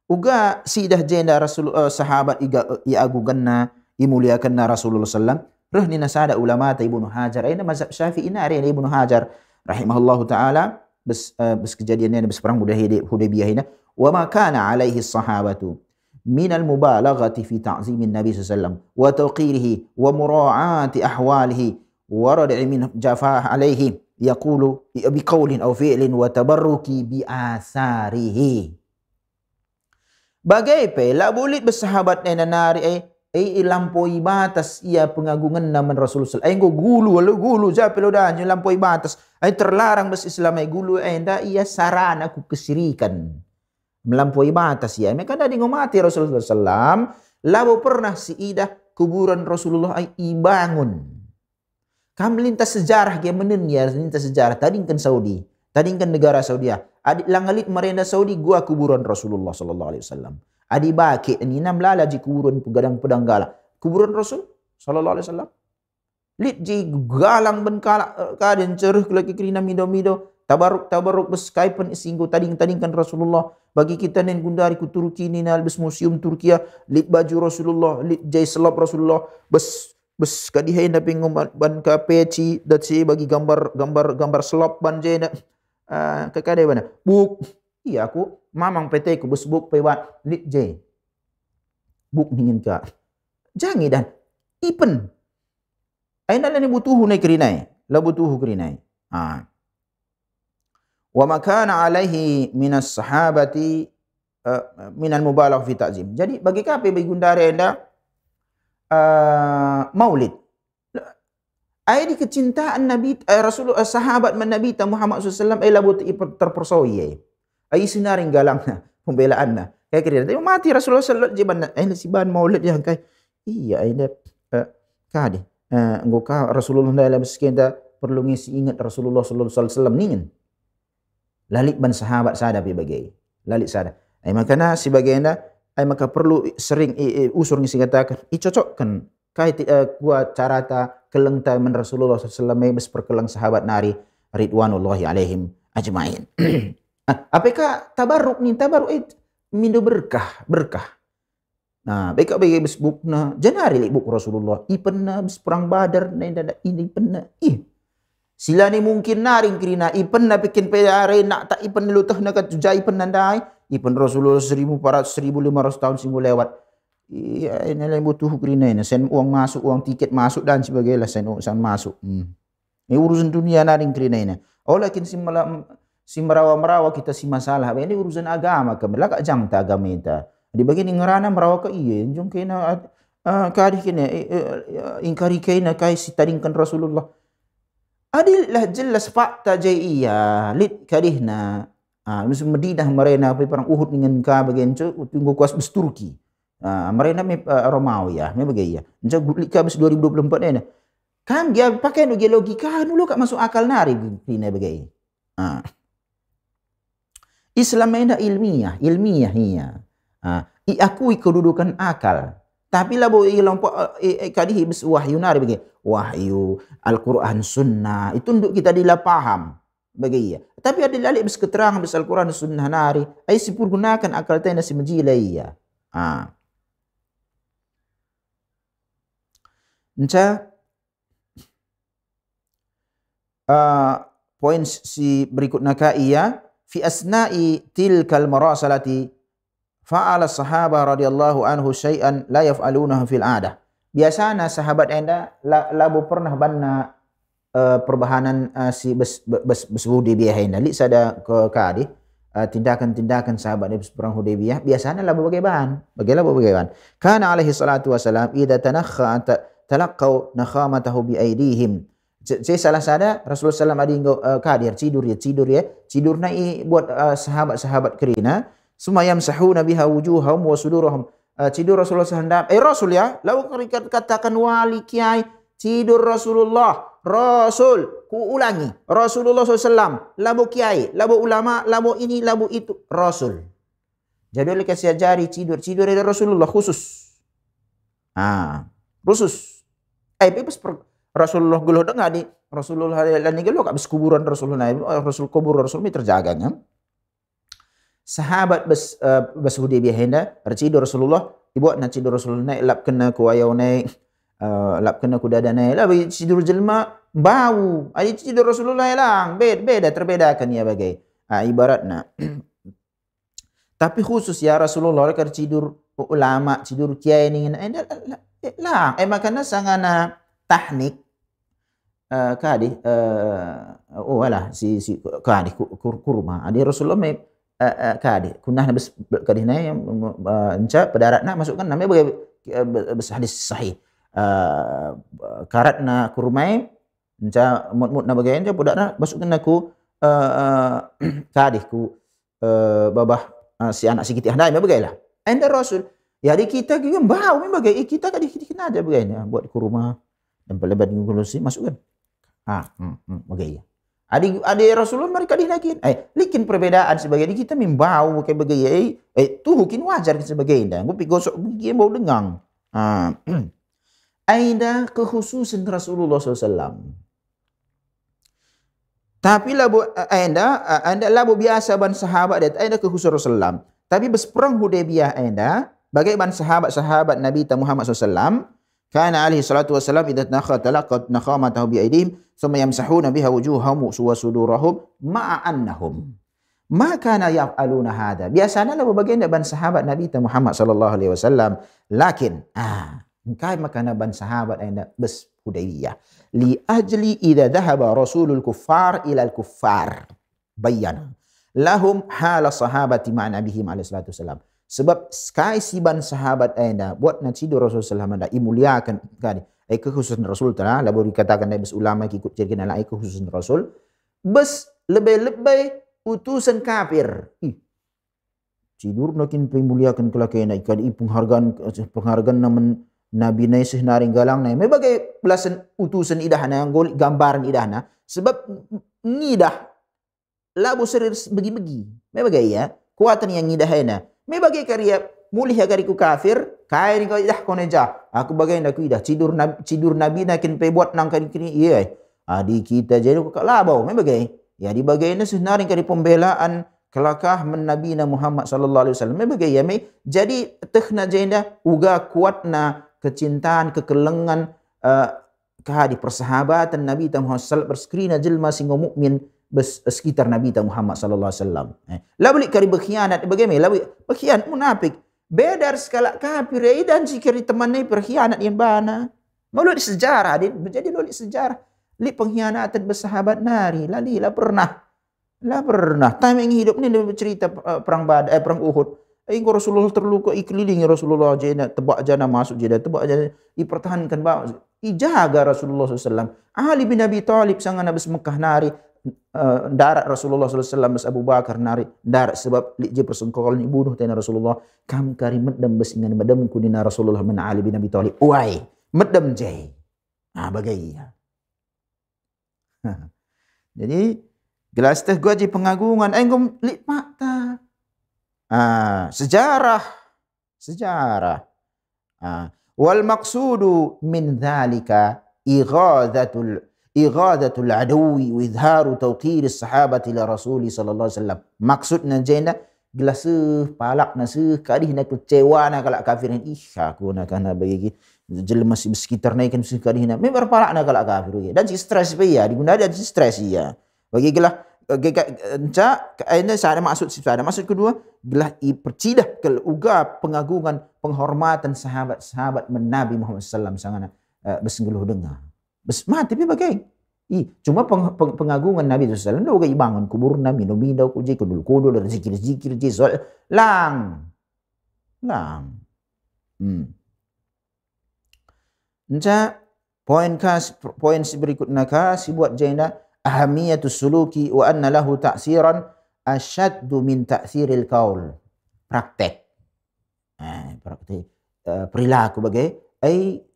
[SPEAKER 2] Uga si dah jenda Rasul sahabat ia aguganna imuliakanna Rasulullah sallam rehni nasada ulama ta Ibnu Hajar aina mazhab Syafi'i na ari Ibnu Hajar rahimahullahu taala bes kejadiannya bes perang Hudaybiyah ina wa ma kana alaihi sahabatu min al mubalaghati fi ta'zimin Nabi sallam wa tawqirihi wa mura'ati ahwalihi wa rad'i min jafah alaihi yaqulu bi qawlin aw fi'lin wa tabarruki bi asarihi. Bagai lah bulit bersahabat nari lampaui batas ia pengagungan nama Rasulullah. Gulu japelo dan lampaui batas. Terlarang bes Islam gulu nda ia sarana ku kesirikan. Melampaui batas ya. Mereka dah ngomati Rasulullah sallam lalu pernah si idah kuburan Rasulullah ibangun. Kam lintas sejarah dia menenya lintas sejarah tadingkan Saudi. Tadingkan negara Saudi. Adik langalit merenda Saudi gua kuburan Rasulullah sallallahu alaihi wasallam. Adi baki ni nam lala ji kuburan pegadang pedang gala. Kuburan Rasul sallallahu alaihi wasallam. Lit ji galang ben kala kaden cereuh lagi kerina mido tabaruk beskaipan singgo tadingkan Rasulullah bagi kita nen gundari ku Turki ni nal bes museum Turkiya lit baju Rasulullah lit jai selop Rasulullah bes kadihain da pingum ban ka peci dat si bagi gambar selop ban je kakade bana buk iya aku mamang PT ku bus buk pewat lit je buk ningin ka jangi dan ipen aina lani butuhu nai kerinai la butuhu kerinai wa makana alaihi minas sahabati minal mubalagh fi ta'zim. Jadi bagi kape bagi gundare anda maulid ai kecintaan Nabi Rasulullah sahabat Nabi Muhammad SAW labut terpersoi ai sinaring galangna pembelaanna kayak kira tapi mati Rasulullah sallallahu alaihi wasallam ai siban maulid yang kai iya ai kade ngoka Rasulullah dalam sekian perlu ngisi ingat Rasulullah sallallahu alaihi wasallam ningin lalik ban sahabat sada bagi lalik sada ai makana sebagainya ai maka perlu sering usur ngisi katakan cocokkan kait kuat carata keleng ta men Rasulullah sallallahu alaihi wasallam berkelang sahabat nari ridwanullahi alaihim ajmain. Apakah tabarruk ni tabarruk mindo berkah Nah, beka bagi besbuk na janari li buk Rasulullah. Ipenna bis perang Badar na ini penna. Sila ni mungkin naring krina ipenna bikin pedare nak tak ipen lutah na katujai penandai. Ipen Rasulullah 1400 1500 tahun simu lewat. Iya, ini lah butuh krina ini. Sen uang masuk, uang tiket masuk dan sebagainya. Sen uang masuk. Ini urusan dunia naring krina ini. Oh, lakin si merawa kita si masalah. Ini urusan agama. Kami kak jang ta agama kita. Di bagian ngerana merawa ke iya. Jom kena kadih kena ingkari kena kai si taringkan Rasulullah. Adillah jelas fakta jaya lit kadihna. Musim Madinah merena perang Uhud dengan ka bagian tu tunggu kuas bes Turki. Mereka me Romawi ya, me bagaya. Njak gulika bes 2024 ni. Kan dia pakai no logika dulu kak masuk akal nari pina bagaya. Islam enda ilmiah iya. Iakui kedudukan akal. Tapi lah boleh lompok kadih bes wahyu nari bagaya. Wahyu, Al-Quran, Sunnah itu untuk kita dilah paham bagaya. Tapi ada lalik bes keterangan bes Al-Quran, Sunnah nari. Ai sipur gunakan akal tena si majila iya. Nca poin si berikutnya iya fi asna'i tilkal marasalati fa'ala sahabah radhiyallahu anhu syai'an la yaf'alunahu fil adah. Biasanya sahabat enda labu pernah banna perbahanan si bes Hudaybiyah enda li sada ke kadi tindakan-tindakan sahabat di perang Hudaybiyah biasanya labu bagaimana kana alaihi salatu wasalam idza tanakha talaqau nakhamatahu bi aidihim. Saya salah sada Rasulullah SAW ada inggo kadir tidur nai buat sahabat-sahabat kerina sumayam sahuna biha wujuhahum wa sudurahum. Tidur Rasulullah sehendap Rasul ya lalu katakan wali kiai tidur Rasulullah Rasul ku ulangi Rasulullah SAW labu kiai labu ulama labu ini labu itu Rasul. Jadi oleh kasih ajari tidur dari Rasulullah khusus khusus bebas Rasulullah geluh dengar di Rasulullah lani geluh kat bes kuburan Rasulullah Rasul kubur Rasul mi terjaganya. Sahabat bes Hudaybiyah henda tercidur Rasulullah ibu nak cidur Rasulullah naik lap kena ku ayau naik lap kena ku dada naik lah bagi cidur jelma bau ada cidur Rasulullah lang terbedakan ya bagai ibaratnya. Tapi khusus ya Rasulullah kalau cidur ulama cidur kiai ni lah makanya sangana teknik kadi si kadi kurma adi Rasulullah me kadi kunah bes kadi na enca padaratna masukkan namanya bagi bes hadis sahih karatna kurmai enca mut na bagi enca padaratna masukkan aku kadi ku babah si anak sikit handai me bagailah enda Rasul ya di kita juga bau me bagai kita kadi kena aja bagainya buat kurma dan pelebat ngulusi masukkan bagaya. Adi Rasulullah mereka dinakin. Likin perbedaan sebagai kita membau kayak bagaya. Tuh mungkin wajar sebagai dah. Gue gosok gigi bau dengang. Ada kekhususan Rasulullah SAW. Tapi labu anda labu biasa ban sahabat dia ada kekhususan Rasulullah. Tapi bes perang Hudaybiyah anda bagaimana sahabat Nabi Muhammad SAW. Kana alaihi salatu wassalam idza talaqat nakhamatahu bi aydihim thumma yamsahuna biha wujuhahum wa sudurahum ma'a annahum ma kana yaf'aluna hadha. Biasanya lah bagian ban sahabat Nabi Muhammad sallallahu alaihi wasallam lakin kai makana ban sahabat anda bes Hudaybiyah li ajli idza dhahaba rasulul kuffar ila al kuffar bayyana lahum hala sahabati ma'a nabihim alaihi salatu wassalam. Sebab sekali siban sahabat anda buat nanti do Rasulullah SAW anda imuliakan kali kekhususan Rasul telah lalu dikatakan dari ulama ikut cerita lain kekhususan Rasul bes lebih utusan kafir tidur nakin imuliakan kelakaian ikan penghargaan namen Nabi Naisih naring galang nai mebagai belasan utusan idahna gambaran idahna sebab ngidah labu serir begi-begi mebagai ya kuatan yang ngidahna me bagai karya mulih agariku kafir kai ni kau dah koneja aku bagai nak idah cidur nabi nakin pe buat nang kini iya di kita jadi kok labau me bagai ya di bagai ni senaring kari pembelaan kelakah menabina Muhammad sallallahu alaihi wasallam bagaimana jadi tehna jenda uga kuatna kecintaan kekelengan di persahabatan Nabi Muhammad sallallahu berskrina jelma singo mukmin sekitar Nabi Muhammad sallallahu alaihi wasallam. Labli kari berkhianat bagaimana? Labli berkhianat munafik. Bedar sekala kafir dan jika temannya berkhianat yang bana. Melalui sejarah menjadi melalui sejarah. Li pengkhianatan bersahabat nari lali lah pernah. Time yang hidup ni dia bercerita perang Badar, perang Uhud. Engko Rasulullah terluka ikelilingi Rasulullah jena tebak jana masuk jena tebak jana dipertahankan bawa ijaga Rasulullah SAW. Ali bin Abi Thalib sangat nabis Mekah nari darat Rasulullah SAW bes Abu Bakar nari darat sebab li je persengkolan dibunuh tena Rasulullah kam kari medem bes ingan medem kunina Rasulullah men Ali bin Abi Thalib. Wai medem jai. Bagaimana? Jadi gelas teh gua ji pengagungan engkom lik mata. Sejarah. Wal maqsudu min dzalika ighadatul aduwi wa idharu tawqir as-sahabati li Rasul sallallahu alaihi wasallam. Maksudna jena gelas palak nasih kadih na kecewa na kalak kafirin aku nak kana bagi jelma sekitar naikan sekali na memang palak na kalak kafir dan si stres ya diguna dan si stres ya bagi gelah ada maksud kedua gelah percidah ke uga pengagungan penghormatan sahabat-sahabat Nabi Muhammad sallallahu alaihi wasallam sangat bersenggeluh dengar mati tapi bagai cuma pengagungan Nabi sallallahu alaihi wasallam lo bangun kubur Nabi minum kuji kudul dan zikir lang poin berikutnya si buat jaina ahamiyatus suluki wa anna lahu ta'siran asyaddu min ta'siril qaul. Praktek perilaku bagai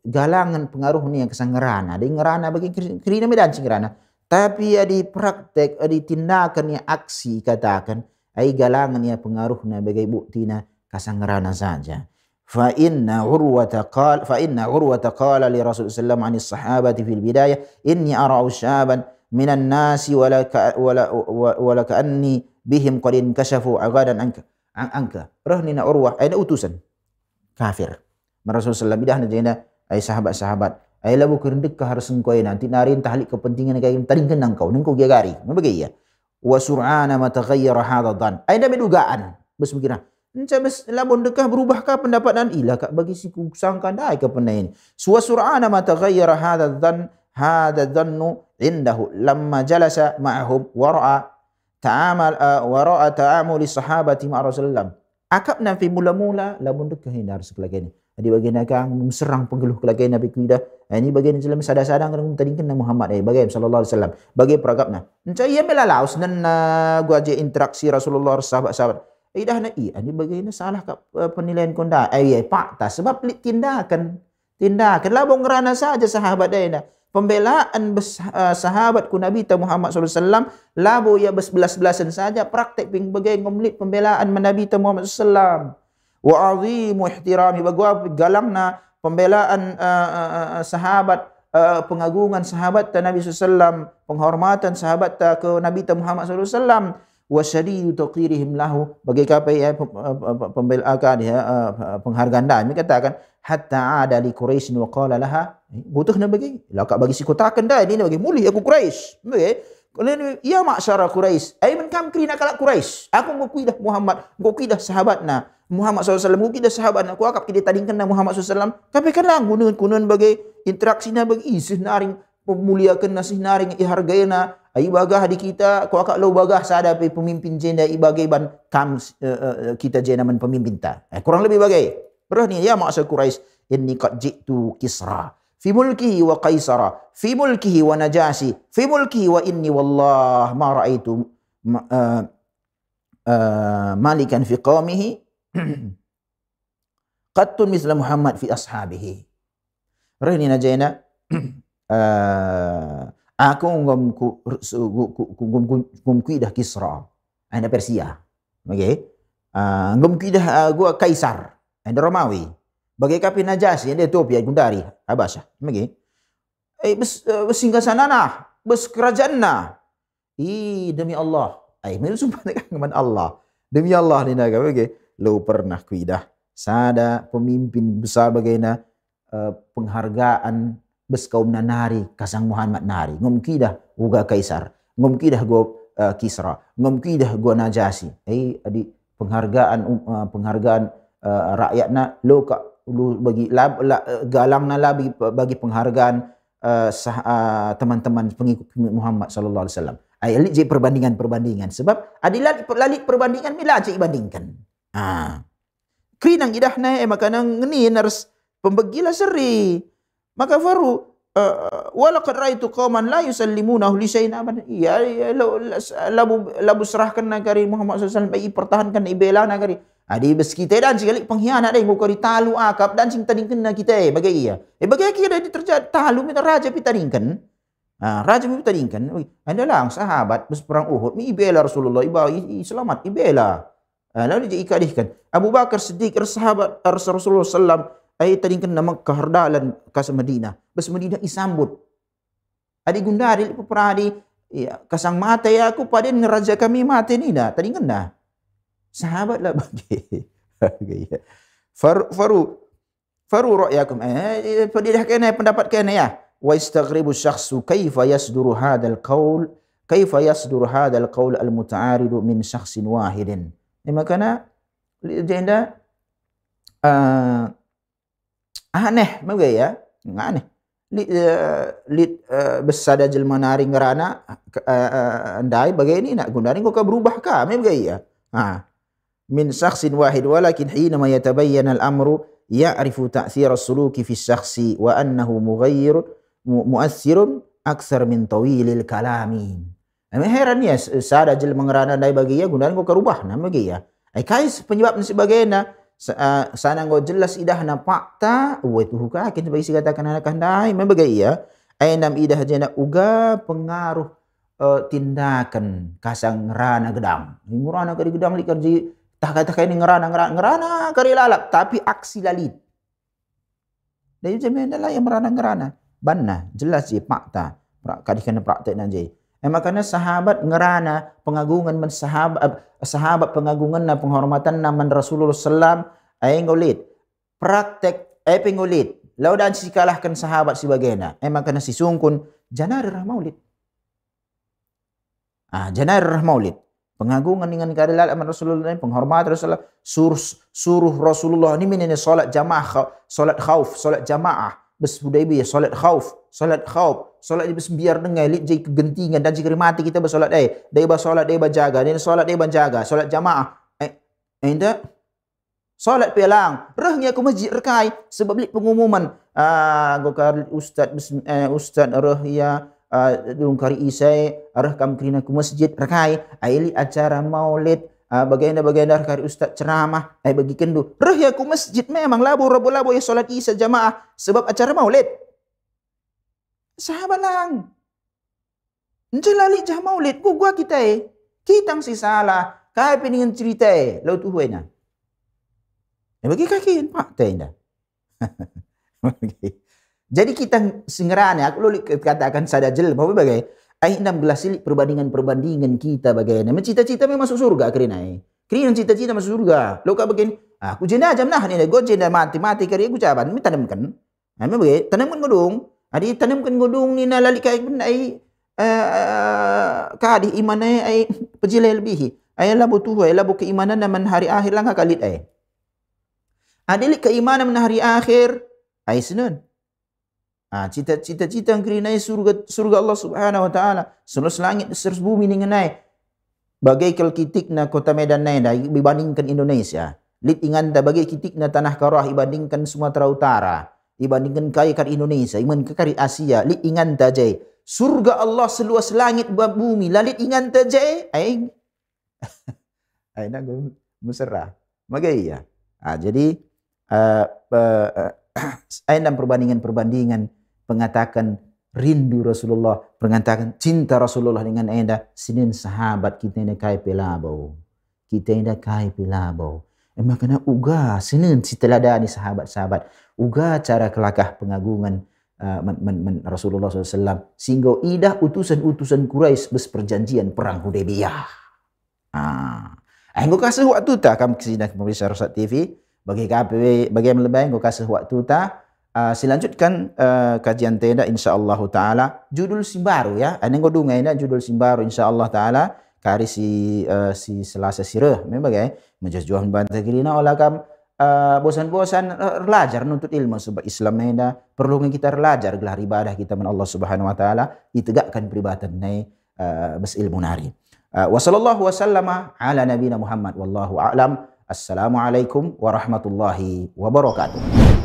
[SPEAKER 2] galangan pengaruh ni yang kesangerana ada ngerana bagi kerina medan ngerana tapi ada praktek ada tindakan yang aksi katakan galangan yang pengaruhnya bagai buktina kasangerana saja. فإن عروة قال لرسول الله عليه عن الصحابة في البداية إني أرى شابا من الناس ولا كأني بهم قد انكشفوا عغادا عنك رهننا عروة أين utusan kafir Rasulullah bidahna jena sahabat-sahabat labu kerendekah harus engkau nanti narin tahlik kepentingan kayak tadi kenang kau nengkau gagari bagaimana wa sur'ana ma taghayyara hadha dhan ada dugaan bes mikirna Encabes labon dekah berubahkah pendapat dan ilah kak bagi si kusangkan dai ke pena ini. Suwasur'ana ma taghayyara hadha dhannu indahu lamma jalasa ma'ahum wara'a ta'amuli sahabati ma'a Rasulullah. Akabna fi mula-mula labon dekah ini harus kelagani. Jadi bagian kang serang penggeluh kelagani Nabi kuida. Ini bagian dalam sadang-sadang kan tadingkan Muhammad bagian sallallahu alaihi wasallam. Bagi peragapna. Encai ia melalaus dan gua aja interaksi Rasulullah sahabat-sahabat. Dah nak ini bagaimana salah penilaian konda pak tak sebab tindakan labong ngerana saja sahabat dia pembelaan sahabat ku Nabi Muhammad SAW labo ya belas-belasan saja praktek bagaimana ngomlit pembelaan Nabi Muhammad SAW wa azimu ihtirami bagwa galangna pembelaan sahabat pengagungan sahabat Nabi SAW penghormatan sahabat ke Nabi Muhammad SAW wa syadidu taqirihim lahu bagi kapai pembelaan penghargaan dan katakan hatta ada li Quraisy wa qala laha butuhna bagi lakak bagi si kotakan dah ini bagi mulih aku Quraisy bagi ya masyara Quraisy ai men kam krina kala Quraisy aku ngokuidah Muhammad ngokuidah sahabatna Muhammad SAW ngokuidah sahabatna aku akap kita tadingkan Muhammad SAW tapi kan lang gunun bagi interaksina bagi isih naring pemuliakan nasih naring ihargaina ai bagah di kita ko akak lo bagah sada pe pemimpin jenda i bagai ban kam kita jenda men pemimpin ta kurang lebih bagai berani ya maksud Quraisy inni qad jitu Kisra fi mulkihi wa Qaisara fi mulkihi wa Najasi fi mulkihi wa inni wallah ma raaitu malikan fi qaumihi qattun misla Muhammad fi ashabihi berani najena aku ngomkuidah Kisra ada Persia okey ngomkuidah gua Kaisar ada Romawi bagai kapi Najasi ada Ethiopia Gundari Habasyah okey bes singgah sana nah bes kerajaan nah demi Allah Ai men sumpah dengan Allah. Demi Allah ni naga bagi. Lo pernah kuidah sada pemimpin besar bagaina penghargaan bes kaum nanari kasang Muhammad nari. Ngomkidah uga kaisar. Ngomkidah go Kisra. Ngomkidah go Najasi. Adi penghargaan rakyatna lo ka lu bagi galang nala bagi penghargaan teman-teman pengikut Muhammad sallallahu alaihi wasallam. Ai je perbandingan sebab adilah lalit perbandingan mila je ibandingkan. Krinang idahna makanang ngeni nars pembegila seri. Maka faru walaqad raitu qauman la yusallimunahu li syai'in abadan. Ya labu serahkan nagari Muhammad sallallahu alaihi wasallam pertahankan ibela nagari. Adi bes kita dan sekali pengkhianat dai ngukari talu akap dan sing tadingkeun kita bagai iya. Bagai kira di terjadi talu minta raja pitadingkeun. Raja pitadingkeun. Adalah sahabat bes perang Uhud mi ibela Rasulullah selamat ibela. Lalu dia ikadihkan Abu Bakar Siddiq sahabat Rasulullah sallam ai tadingkeun na Makkah hardalan kas Madinah. Bes Madinah isambut. Adi gundari peradi kasang mata ya aku paden raja kami mate ni dah tadingkeun dah. Sahabat lah bagi. Faru ra'yakum. Padidah kena pendapat kena ya. Wa istaghribu syakhsu kaifa yasduru hadzal qaul al-muta'aridu min syakhsin wahidin. Makana jenda aneh bagai ya. Aneh. Besada jelma nari ngerana andai bagai ini nak gundari kok berubah ka bagai ya. Min syakhsin wahid walakin hinama yatabayyana al-amru ya'rifu ta'thir as-suluki fi syakhsi wa annahu mu'athirun akthar min tawilil kalami. Heran ya sada jel mengerana dai bagi ya gunaran ko karubah na bagi ya. Ai kais penyebab sebagainya sana ngo jelas idahna fakta wa tu ka kin bagi katakan anak handai bagi ya. Ai nam idah jena uga pengaruh tindakan kasang ngerana gedang. Ngerana kari gedang li kerji tak ini ngerana kari lalap tapi aksi lalit. Dan jemena lah yang ngerana banna jelas je fakta kadikana praktek nanje. Makanya sahabat ngerana pengagungan men sahabat pengagungan na penghormatan naman Rasulullah sallam ay ngolit praktek pengolit law dan sikalahkan sahabat sebagainya. Makanya si sungkun janar maulid. Janar maulid. Pengagungan dengan keadilan Rasulullah, penghormatan Rasulullah, suruh Rasulullah ni minne salat jamaah, salat khauf, salat jamaah, bes Hudaybiyah salat khauf, salat di bes biar dengai lit jadi kegentingan dan jika mati kita bersolat dai ba salat dai ba jaga, ni salat dai ba jaga, salat jamaah. Inda salat pelang, rehnya ke masjid rekai sebab lit pengumuman gokar ustaz reh ya dung kari isai arah kam krina ku masjid rakai aili acara maulid bagaimana kari ustaz ceramah bagi kendu reh ya ku masjid memang labo ya solat isya jamaah sebab acara maulid sahabat lang jelali jah maulid gua kita kitang si salah kai peningan cerita lau tu huena bagi kakin pak tenda. Jadi kita singerane aku lu katakan sada jel mau bagai ai ndam gelasili perbandingan kita bagaimana mencita-cita memang masuk surga kerina cita-cita masuk surga lo ka begini aku jena jam nah ni go jena mati kari aku jaban mi tanamkan bagai tanamkan godong adi tanamkan godong ni nalali kai ben ai kadi iman ai pejilai lebih ai labu tu ai labu keimanan man hari akhir lang kalit adili keimanan man hari akhir ai senun. Cita-cita yang kerinai surga Allah Subhanahu wa taala, seluruh langit serus bumi ningenai. Bagai kal kitikna kota Medan nai dibandingkan Indonesia. Lit ingan da bagai kitikna tanah Karah dibandingkan Sumatera Utara, dibandingkan kaya kan Indonesia, iman kari Asia, lit ingan ta jai. Surga Allah seluas langit bumi, lalit ingan ta jai. Ai nak mesra. Magai ya. Jadi dalam perbandingan mengatakan rindu Rasulullah, mengatakan cinta Rasulullah dengan enda sinin sahabat kita ini kai pelabau. Kita ini kai pelabau. Makanya uga sinin siteladani sahabat-sahabat. Uga cara kelakah pengagungan Rasulullah SAW. Sehingga idah utusan-utusan Quraisy bes perjanjian perang Hudaybiyah. Ah. Engko kasih waktu ta kam kesina pemirsa Rosat TV bagi KPW bagi yang lebih engko kasih waktu ta silanjutkan kajian tenda insyaallah taala judul simbaru ya. Engko dungai na judul simbaru insyaallah taala kari si Selasa sireh memang ya menjajjuhan bantah girina olah kam bosan-bosan belajar nuntut ilmu sebab Islam meda perlu kita belajar gelar ibadah kita men Allah Subhanahu wa taala ditegakkan peribatan nai besilmu nari. Wa sallallahu wasallama ala nabiyina Muhammad wallahu a'lam. Assalamualaikum warahmatullahi wabarakatuh.